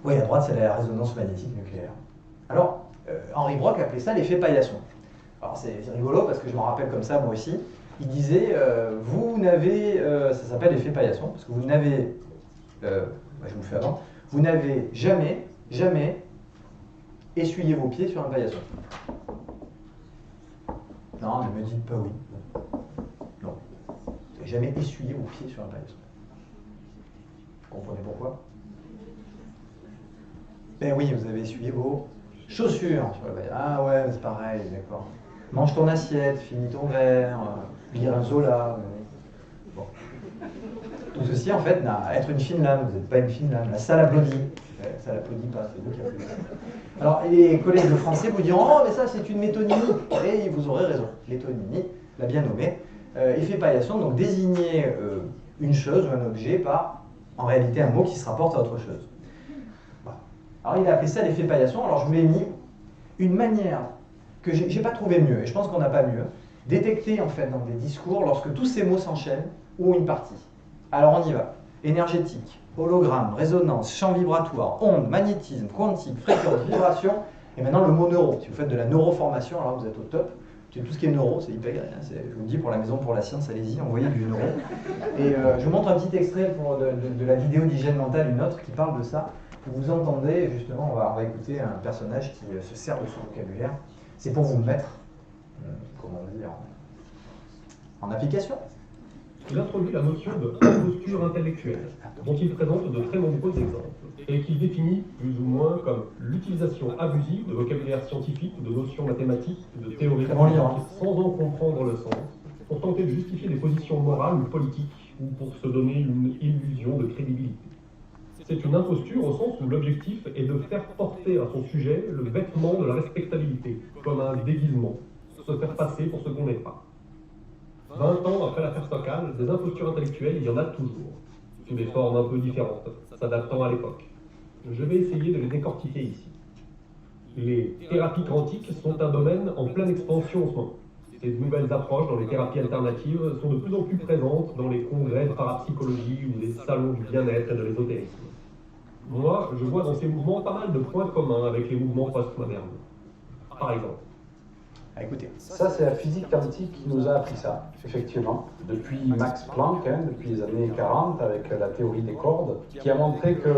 C: Oui, à droite, c'est la résonance magnétique nucléaire. Alors, Henri Brock appelait ça l'effet paillasson. Alors c'est rigolo parce que je m'en rappelle comme ça moi aussi. Il disait, vous n'avez, ça s'appelle l'effet paillasson, parce que vous n'avez, je vous le fais avant, vous n'avez jamais essuyé vos pieds sur un paillasson. Non, ne me dites pas oui. Non. Vous n'avez jamais essuyé vos pieds sur un paillasson. Vous comprenez pourquoi? Ben oui, vous avez essuyé vos chaussures sur le paillasson. Ah ouais, c'est pareil, d'accord. Mange ton assiette, finis ton verre, lire un Zola. Bon. Tout ceci, en fait, n'a à être une fine lame. Vous n'êtes pas une fine lame. La salle applaudit. Ça n'applaudit pas, c'est vous qui applaudissez. Alors, les collègues de français vous diront « Oh, mais ça, c'est une métonymie !» Et vous aurez raison. Métonymie, l'a bien nommé. Effet paillasson, donc désigner une chose ou un objet par, en réalité, un mot qui se rapporte à autre chose. Voilà. Alors, il a appelé ça l'effet paillasson. Alors, je vous ai mis une manière que je n'ai pas trouvé mieux, et je pense qu'on n'a pas mieux, détecter en fait dans des discours lorsque tous ces mots s'enchaînent, ou une partie. Alors on y va. Énergétique, hologramme, résonance, champ vibratoire, onde, magnétisme, quantique, fréquence, vibration, et maintenant le mot neuro. Si vous faites de la neuroformation, alors vous êtes au top. Tout ce qui est neuro, c'est hyper agréable. Je vous le dis, pour la maison, pour la science, allez-y, envoyez du neuro. Et je vous montre un petit extrait de la vidéo d'hygiène mentale, une autre, qui parle de ça. Vous entendez, justement, on va écouter un personnage qui se sert de son vocabulaire. C'est pour vous mettre, comment dire, en application.
F: Il introduit la notion de imposture intellectuelle, dont il présente de très nombreux exemples, et qu'il définit plus ou moins comme l'utilisation abusive de vocabulaire scientifique, de notions mathématiques, de théories sans en comprendre le sens, pour tenter de justifier des positions morales ou politiques, ou pour se donner une illusion de crédibilité. C'est une imposture au sens où l'objectif est de faire porter à son sujet le vêtement de la respectabilité, comme un déguisement, se faire passer pour ce qu'on n'est pas. 20 ans après l'affaire Sokal, des impostures intellectuelles, il y en a toujours, sous des formes un peu différentes, s'adaptant à l'époque. Je vais essayer de les décortiquer ici. Les thérapies quantiques sont un domaine en pleine expansion en ce moment. Ces nouvelles approches dans les thérapies alternatives sont de plus en plus présentes dans les congrès de parapsychologie ou les salons du bien-être et de l'ésotérisme. Moi, je vois dans ces mouvements pas mal de points communs avec les mouvements postmodernes. Par exemple.
C: Écoutez.
G: Ça, c'est la physique quantique qui nous a appris ça, effectivement. Depuis Max Planck, depuis les années 40, avec la théorie des cordes, qui a montré que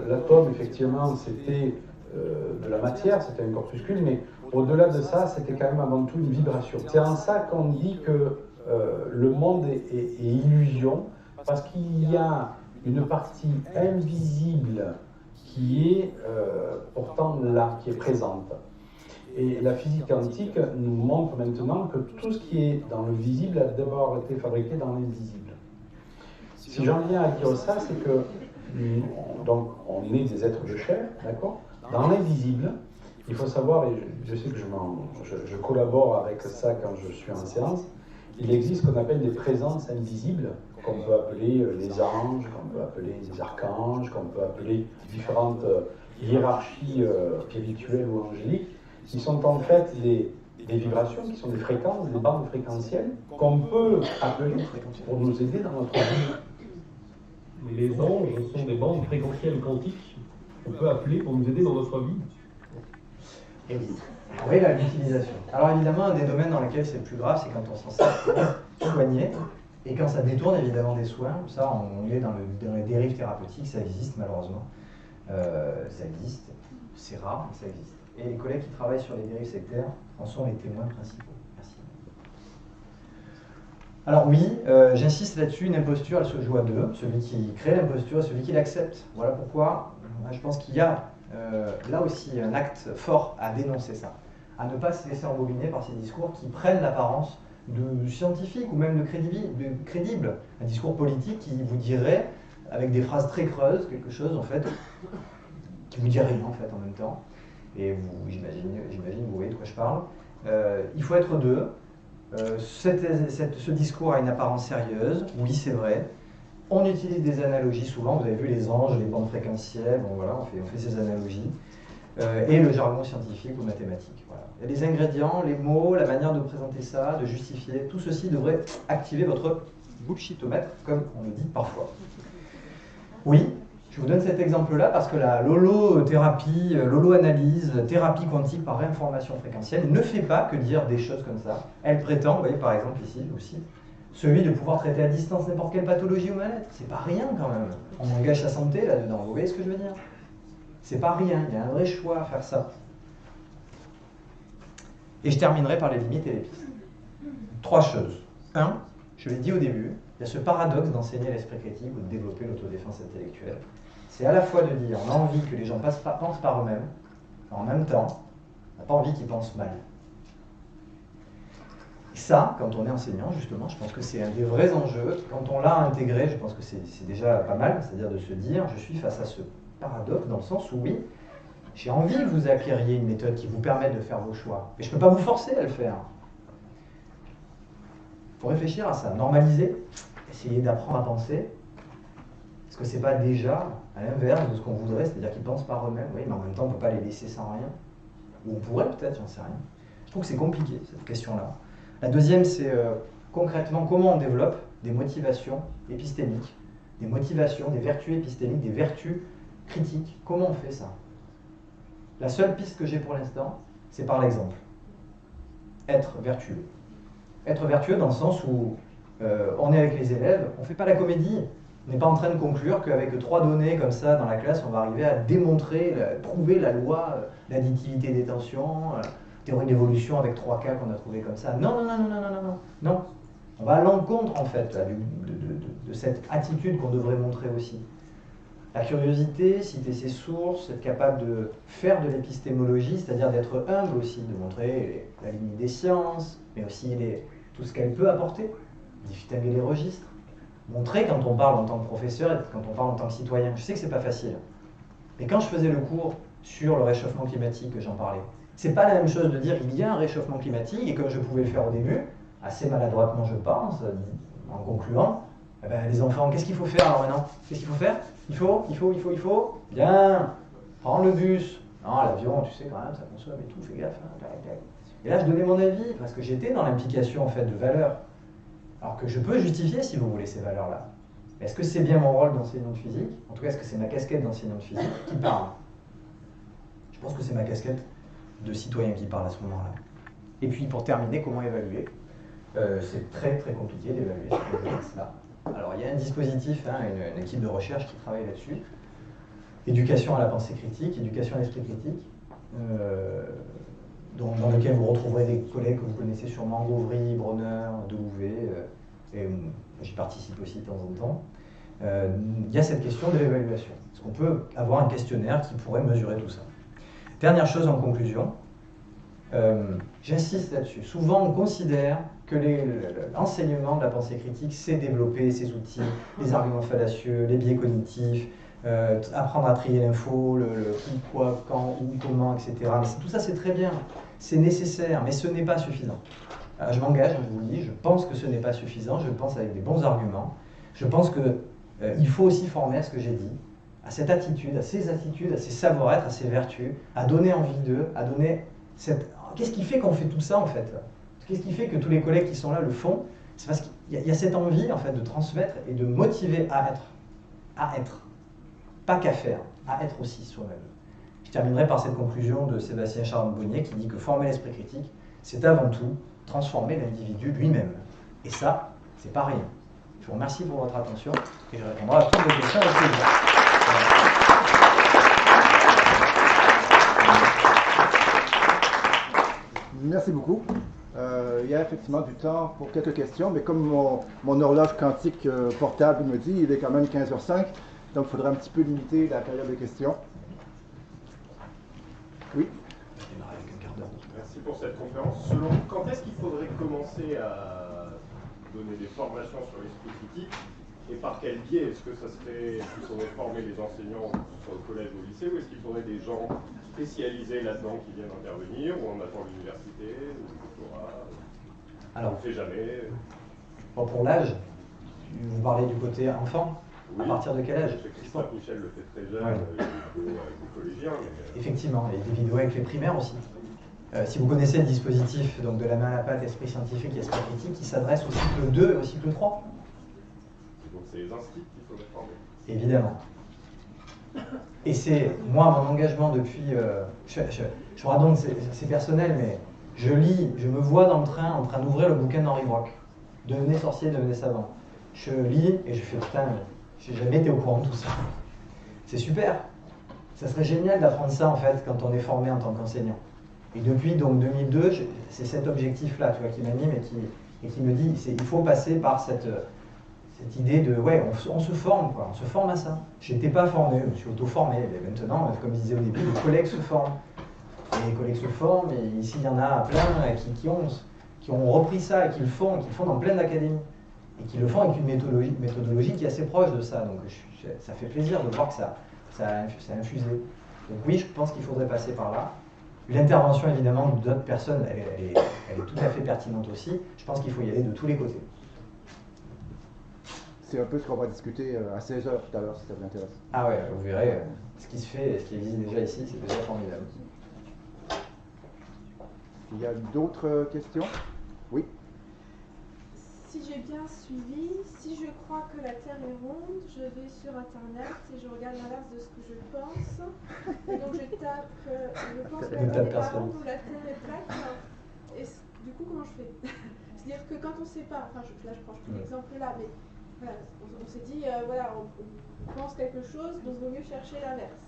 G: l'atome, effectivement, c'était de la matière, c'était un corpuscule, mais au-delà de ça, c'était quand même avant tout une vibration. C'est en ça qu'on dit que le monde est illusion, parce qu'il y a une partie invisible qui est pourtant là, qui est présente. Et la physique quantique nous montre maintenant que tout ce qui est dans le visible a d'abord été fabriqué dans l'invisible. Si j'en viens à dire ça, c'est que donc, on est des êtres de chair, d'accord? Dans l'invisible, il faut savoir, et je sais que je collabore avec ça quand je suis en séance, il existe ce qu'on appelle des présences invisibles, qu'on peut appeler les anges, qu'on peut appeler les archanges, qu'on peut appeler différentes hiérarchies spirituelles ou angéliques, qui sont en fait des vibrations, qui sont des fréquences, des bandes fréquentielles, qu'on peut appeler pour nous aider dans notre vie.
F: Les anges sont des bandes fréquentielles quantiques qu'on peut appeler pour nous aider dans notre vie.
C: Et oui. Oui, l'utilisation. Alors évidemment, un des domaines dans lesquels c'est le plus grave, c'est quand on s'en sert pour soigner, et quand ça détourne évidemment des soins. Ça, on est dans les dérives thérapeutiques, ça existe malheureusement. Ça existe, c'est rare, mais ça existe. Et les collègues qui travaillent sur les dérives sectaires en sont les témoins principaux. Merci. Alors oui, j'insiste là-dessus, une imposture, elle se joue à deux. Celui qui crée l'imposture et celui qui l'accepte. Voilà pourquoi je pense qu'il y a là aussi un acte fort à dénoncer ça. À ne pas se laisser embobiner par ces discours qui prennent l'apparence de scientifique ou même de crédible. Un discours politique qui vous dirait, avec des phrases très creuses, quelque chose en fait, qui vous dit rien en fait en même temps. Et vous, j'imagine, vous voyez de quoi je parle. Il faut être deux. Ce discours a une apparence sérieuse, oui c'est vrai. On utilise des analogies souvent, vous avez vu les anges, les bandes fréquentielles, bon, voilà, on fait ces analogies. Et le jargon scientifique ou mathématique. Voilà. Il y a des ingrédients, les mots, la manière de présenter ça, de justifier, tout ceci devrait activer votre bullshitomètre, comme on le dit parfois. Oui, je vous donne cet exemple-là parce que la lolo-thérapie, lolo-analyse, thérapie quantique par réinformation fréquentielle ne fait pas que dire des choses comme ça. Elle prétend, vous voyez par exemple ici aussi, celui de pouvoir traiter à distance n'importe quelle pathologie ou mal-être. C'est pas rien quand même. On engage sa santé là-dedans, vous voyez ce que je veux dire? C'est pas rien, il y a un vrai choix à faire ça. Et je terminerai par les limites et les pistes. 3 choses. 1, je l'ai dit au début, il y a ce paradoxe d'enseigner l'esprit critique ou de développer l'autodéfense intellectuelle. C'est à la fois de dire, on a envie que les gens pensent par eux-mêmes, en même temps, on n'a pas envie qu'ils pensent mal. Et ça, quand on est enseignant, justement, je pense que c'est un des vrais enjeux. Quand on l'a intégré, je pense que c'est déjà pas mal, c'est-à-dire de se dire, je suis face à ce paradoxe, dans le sens où oui, j'ai envie que vous acquériez une méthode qui vous permette de faire vos choix, mais je ne peux pas vous forcer à le faire. Il faut réfléchir à ça, normaliser, essayer d'apprendre à penser. Est-ce que c'est pas déjà à l'inverse de ce qu'on voudrait, c'est-à-dire qu'ils pensent par eux-mêmes, oui, mais en même temps on ne peut pas les laisser sans rien. Ou on pourrait peut-être, j'en sais rien. Je trouve que c'est compliqué, cette question-là. La deuxième, c'est concrètement comment on développe des motivations épistémiques, des motivations, des vertus épistémiques, des vertus critiques. Comment on fait ça? La seule piste que j'ai pour l'instant, c'est par l'exemple. Être vertueux. Être vertueux dans le sens où on est avec les élèves, on ne fait pas la comédie. On n'est pas en train de conclure qu'avec 3 données comme ça dans la classe, on va arriver à démontrer, prouver la loi d'additivité des tensions, théorie d'évolution avec 3 cas qu'on a trouvé comme ça. Non, non, non, non, non, non, non, non. On va à l'encontre en fait là, de cette attitude qu'on devrait montrer aussi. La curiosité, citer ses sources, être capable de faire de l'épistémologie, c'est-à-dire d'être humble aussi, de montrer la limite des sciences, mais aussi tout ce qu'elle peut apporter, distinguer les registres. Montrer quand on parle en tant que professeur et quand on parle en tant que citoyen. Je sais que c'est pas facile. Mais quand je faisais le cours sur le réchauffement climatique, que j'en parlais, c'est pas la même chose de dire il y a un réchauffement climatique, et comme je pouvais le faire au début, assez maladroitement je pense, en concluant, eh ben, les enfants, qu'est-ce qu'il faut faire alors maintenant? Qu'est-ce qu'il faut faire? Il faut. Bien, prends le bus. Non, l'avion, tu sais quand même, ça consomme et tout, fais gaffe. Hein, et là, je donnais mon avis, parce que j'étais dans l'implication en fait de valeurs. Alors que je peux justifier, si vous voulez, ces valeurs-là. Est-ce que c'est bien mon rôle d'enseignant de physique? En tout cas, est-ce que c'est ma casquette d'enseignant de physique qui parle? Je pense que c'est ma casquette de citoyen qui parle à ce moment-là. Et puis, pour terminer, comment évaluer? C'est très très compliqué d'évaluer ce contexte-là. Alors, il y a un dispositif, hein, une équipe de recherche qui travaille là-dessus. Éducation à la pensée critique, éducation à l'esprit critique, dans lequel vous retrouverez des collègues que vous connaissez sûrement, Gauvry, Bronner, Delouvet, et j'y participe aussi de temps en temps. Il y a cette question de l'évaluation. Est-ce qu'on peut avoir un questionnaire qui pourrait mesurer tout ça? Dernière chose en conclusion, j'insiste là-dessus. Souvent, on considère que l'enseignement de la pensée critique, c'est développer ces outils, les arguments fallacieux, les biais cognitifs, apprendre à trier l'info, le qui, quoi, quand, où, comment, etc. Mais tout ça, c'est très bien, c'est nécessaire, mais ce n'est pas suffisant. Je m'engage, je vous le dis, je pense que ce n'est pas suffisant, je pense avec des bons arguments. Je pense qu'il faut aussi former à ce que j'ai dit, à cette attitude, à ces savoir-être, à ces vertus, à donner envie d'eux, à donner cette... Qu'est-ce qui fait qu'on fait tout ça, en fait? Qu'est-ce qui fait que tous les collègues qui sont là le font? C'est parce qu'il y a cette envie, en fait, de transmettre et de motiver à être. à être. Pas qu'à faire, à être aussi soi-même. Je terminerai par cette conclusion de Sébastien Charbonnier qui dit que former l'esprit critique, c'est avant tout transformer l'individu lui-même. Et ça, c'est pas rien. Je vous remercie pour votre attention et je répondrai à toutes vos questions avec plaisir.
A: Merci beaucoup. Il y a effectivement du temps pour quelques questions, mais comme mon horloge quantique portable me dit, il est quand même 15h05, donc il faudra un petit peu limiter la période de questions. Oui.
E: Merci pour cette conférence. Selon quand est-ce qu'il faudrait commencer à donner des formations sur l'esprit critique et par quel biais? Est-ce que ça serait, est-ce qu'il faudrait former les enseignants au collège ou au lycée, ou est-ce qu'il faudrait des gens spécialisés là-dedans qui viennent intervenir, ou on attend l'université, ou le doctorat?
C: Alors,
E: on ne sait jamais.
C: Bon, pour l'âge, vous parlez du côté enfant.
E: Oui.
C: À partir de quel âge?
E: Christophe Michel le fait très jeune,
C: ouais.
E: Avec les collégiens. Mais...
C: Effectivement, et des vidéos avec les primaires aussi. Si vous connaissez le dispositif donc de la main à la pâte, esprit scientifique et esprit critique, qui s'adresse au cycle 2 et au cycle 3.
E: Donc c'est les instituts qu'il faudrait former.
C: Évidemment. Et c'est, moi, mon engagement depuis... je vous raconte, c'est personnel, mais je lis, je me vois dans le train en train d'ouvrir le bouquin d'Henri Brock. Devenez sorcier, devenez savant. Je lis et je fais putain, j'ai jamais été au courant de tout ça. C'est super. Ça serait génial d'apprendre ça en fait quand on est formé en tant qu'enseignant. Et depuis donc 2002, c'est cet objectif-là, tu vois, qui m'anime et qui me dit, il faut passer par cette idée de, ouais, on se forme, quoi, on se forme à ça. Je n'étais pas formé, je me suis auto-formé, mais maintenant, comme je disais au début, les collègues se forment. Et les collègues se forment, et ici, il y en a plein qui ont repris ça et qui le font dans plein d'académies. Et qui le font avec une méthodologie qui est assez proche de ça. Donc ça fait plaisir de voir que ça a infusé. Donc oui, je pense qu'il faudrait passer par là. L'intervention, évidemment, d'autres personnes, elle est tout à fait pertinente aussi. Je pense qu'il faut y aller de tous les côtés.
A: C'est un peu ce qu'on va discuter à 16h tout à l'heure, si ça vous intéresse.
C: Ah ouais, vous verrez, ce qui se fait, ce qui existe déjà ici, c'est déjà formidable.
A: Il y a d'autres questions? Oui.
H: Si j'ai bien suivi, si je crois que la Terre est ronde, je vais sur Internet et je regarde l'inverse de ce que je pense. Et donc je tape, je pense que la Terre n'est pas ronde ou la Terre est plate. Et du coup, comment je fais? C'est-à-dire que quand on ne sait pas, enfin là je prends l'exemple là, mais voilà, on s'est dit, voilà, on pense quelque chose, donc il vaut mieux chercher l'inverse.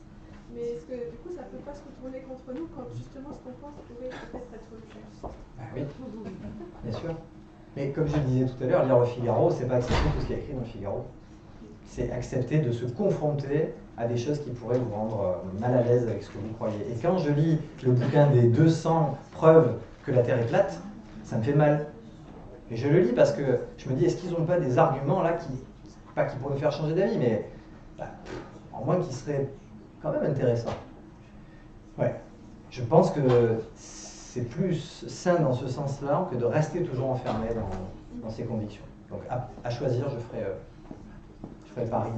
H: Mais est-ce que du coup ça ne peut pas se retourner contre nous quand justement ce qu'on pense pourrait peut-être être juste?
C: Ah oui, bien sûr. Mais comme je le disais tout à l'heure, lire le Figaro, c'est pas accepter tout ce qui est écrit dans le Figaro. C'est accepter de se confronter à des choses qui pourraient vous rendre mal à l'aise avec ce que vous croyez. Et quand je lis le bouquin des 200 preuves que la Terre est plate, ça me fait mal. Et je le lis parce que je me dis, est-ce qu'ils n'ont pas des arguments là pas qui pourraient me faire changer d'avis, mais en moins qui seraient quand même intéressants. Ouais. Je pense que c'est plus sain dans ce sens-là que de rester toujours enfermé dans ses convictions. Donc à choisir, je ferai le pari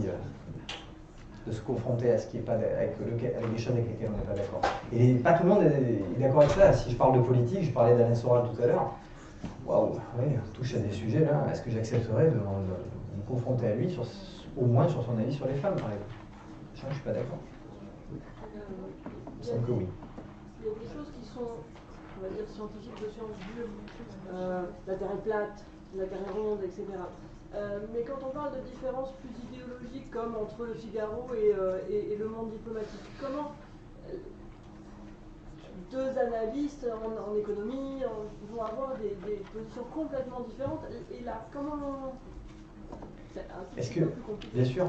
C: de se confronter à ce qui est pas avec des choses avec lesquelles on n'est pas d'accord. Et pas tout le monde est d'accord avec ça. Si je parle de politique, je parlais d'Alain Soral tout à l'heure. Waouh, oui, on touche à des sujets là. Est-ce que j'accepterais de me confronter à lui, au moins sur son avis sur les femmes, par exemple? Je ne suis pas d'accord. Il semble que oui.
D: Il y a des choses qui sont, on va dire, scientifiques, de sciences dures, la Terre est plate, la Terre est ronde, etc. Mais quand on parle de différences plus idéologiques, comme entre le Figaro et le monde diplomatique, comment deux analystes en économie vont avoir des positions complètement différentes, et là, comment...
C: Est-ce que, bien sûr,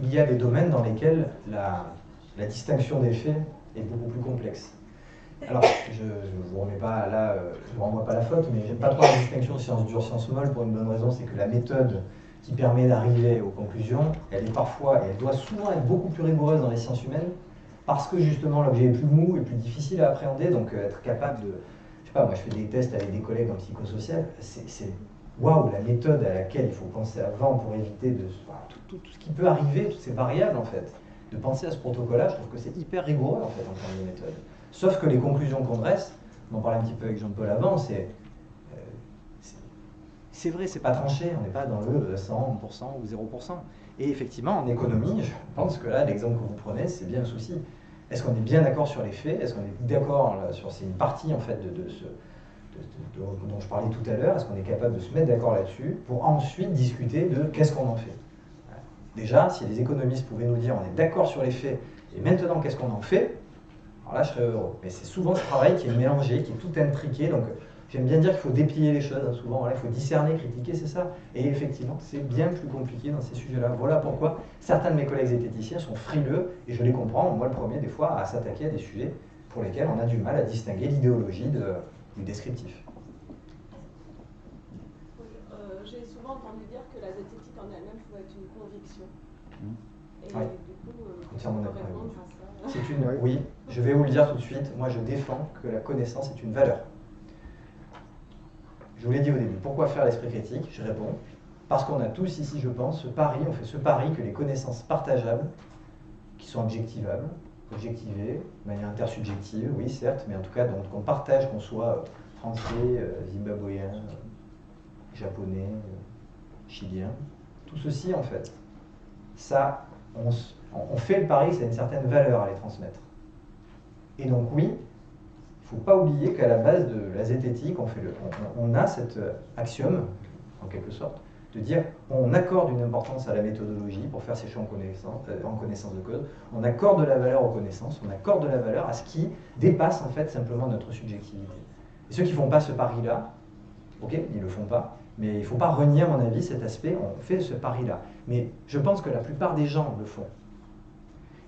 C: il y a des domaines dans lesquels la distinction des faits est beaucoup plus complexe. Alors, je ne vous remets pas là, je vous renvoie pas la faute, mais j'aime pas trop la distinction sciences dures, sciences molles pour une bonne raison, c'est que la méthode qui permet d'arriver aux conclusions, elle est parfois, et elle doit souvent être beaucoup plus rigoureuse dans les sciences humaines, parce que justement l'objet est plus mou et plus difficile à appréhender, donc être capable de, je sais pas, moi je fais des tests avec des collègues en psychosocial, c'est waouh, la méthode à laquelle il faut penser avant pour éviter tout ce qui peut arriver, toutes ces variables en fait, de penser à ce protocole-là, je trouve que c'est hyper rigoureux en fait en termes de méthode. Sauf que les conclusions qu'on dresse, on en parlait un petit peu avec Jean-Paul avant, c'est c'est vrai, c'est pas tranché, on n'est pas dans le 100% ou 0%. Et effectivement, en économie, je pense que là, l'exemple que vous prenez, c'est bien un souci. Est-ce qu'on est bien d'accord sur les faits? Est-ce qu'on est d'accord sur, c'est une partie en fait dont je parlais tout à l'heure, est-ce qu'on est capable de se mettre d'accord là-dessus pour ensuite discuter de qu'est-ce qu'on en fait? Déjà, si les économistes pouvaient nous dire on est d'accord sur les faits et maintenant qu'est-ce qu'on en fait, alors là je serais heureux. Mais c'est souvent ce travail qui est mélangé, qui est tout intriqué, donc j'aime bien dire qu'il faut déplier les choses, hein, souvent voilà, il faut discerner, critiquer, c'est ça. Et effectivement, c'est bien plus compliqué dans ces sujets-là. Voilà pourquoi certains de mes collègues zététiciens sont frileux, et je les comprends, moi le premier des fois, à s'attaquer à des sujets pour lesquels on a du mal à distinguer l'idéologie du descriptif.
D: J'ai souvent entendu dire que la zététique en elle-même pouvait être une conviction. Et
C: ouais.
D: Du coup,
C: entièrement d'accord.
D: C'est
C: oui, je vais vous le dire tout de suite, moi je défends que la connaissance est une valeur. Je vous l'ai dit au début, pourquoi faire l'esprit critique? Je réponds, parce qu'on a tous ici, je pense, on fait ce pari que les connaissances partageables, qui sont objectivables, objectivées, de manière intersubjective, oui certes, mais en tout cas qu'on partage, qu'on soit français, zimbabwéen, japonais, chilien, tout ceci en fait, ça, on fait le pari que ça a une certaine valeur à les transmettre. Et donc oui, il ne faut pas oublier qu'à la base de la zététique, on a cet axiome, en quelque sorte, de dire on accorde une importance à la méthodologie pour faire ses choix en connaissance de cause, on accorde de la valeur aux connaissances, on accorde de la valeur à ce qui dépasse en fait simplement notre subjectivité. Et ceux qui ne font pas ce pari-là, ok, ils ne le font pas, mais il ne faut pas renier à mon avis cet aspect, on fait ce pari-là. Mais je pense que la plupart des gens le font.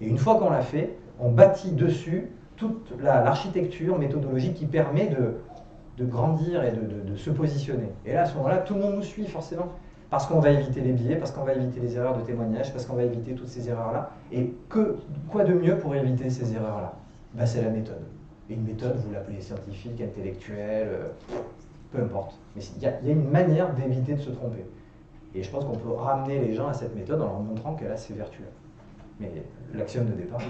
C: Et une fois qu'on l'a fait, on bâtit dessus toute l'architecture méthodologique qui permet de grandir et de se positionner. Et là, à ce moment-là, tout le monde nous suit forcément, parce qu'on va éviter les biais, parce qu'on va éviter les erreurs de témoignage, parce qu'on va éviter toutes ces erreurs-là. Et quoi de mieux pour éviter ces erreurs-là? Ben, c'est la méthode. Et une méthode, vous l'appelez scientifique, intellectuelle, peu importe. Mais il y a une manière d'éviter de se tromper. Et je pense qu'on peut ramener les gens à cette méthode en leur montrant qu'elle a ses vertus. Mais l'axiome de départ,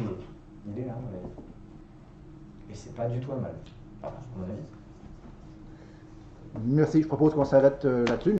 C: il est là. Et c'est pas du tout un mal, à mon avis.
A: Merci, je propose qu'on s'arrête là-dessus.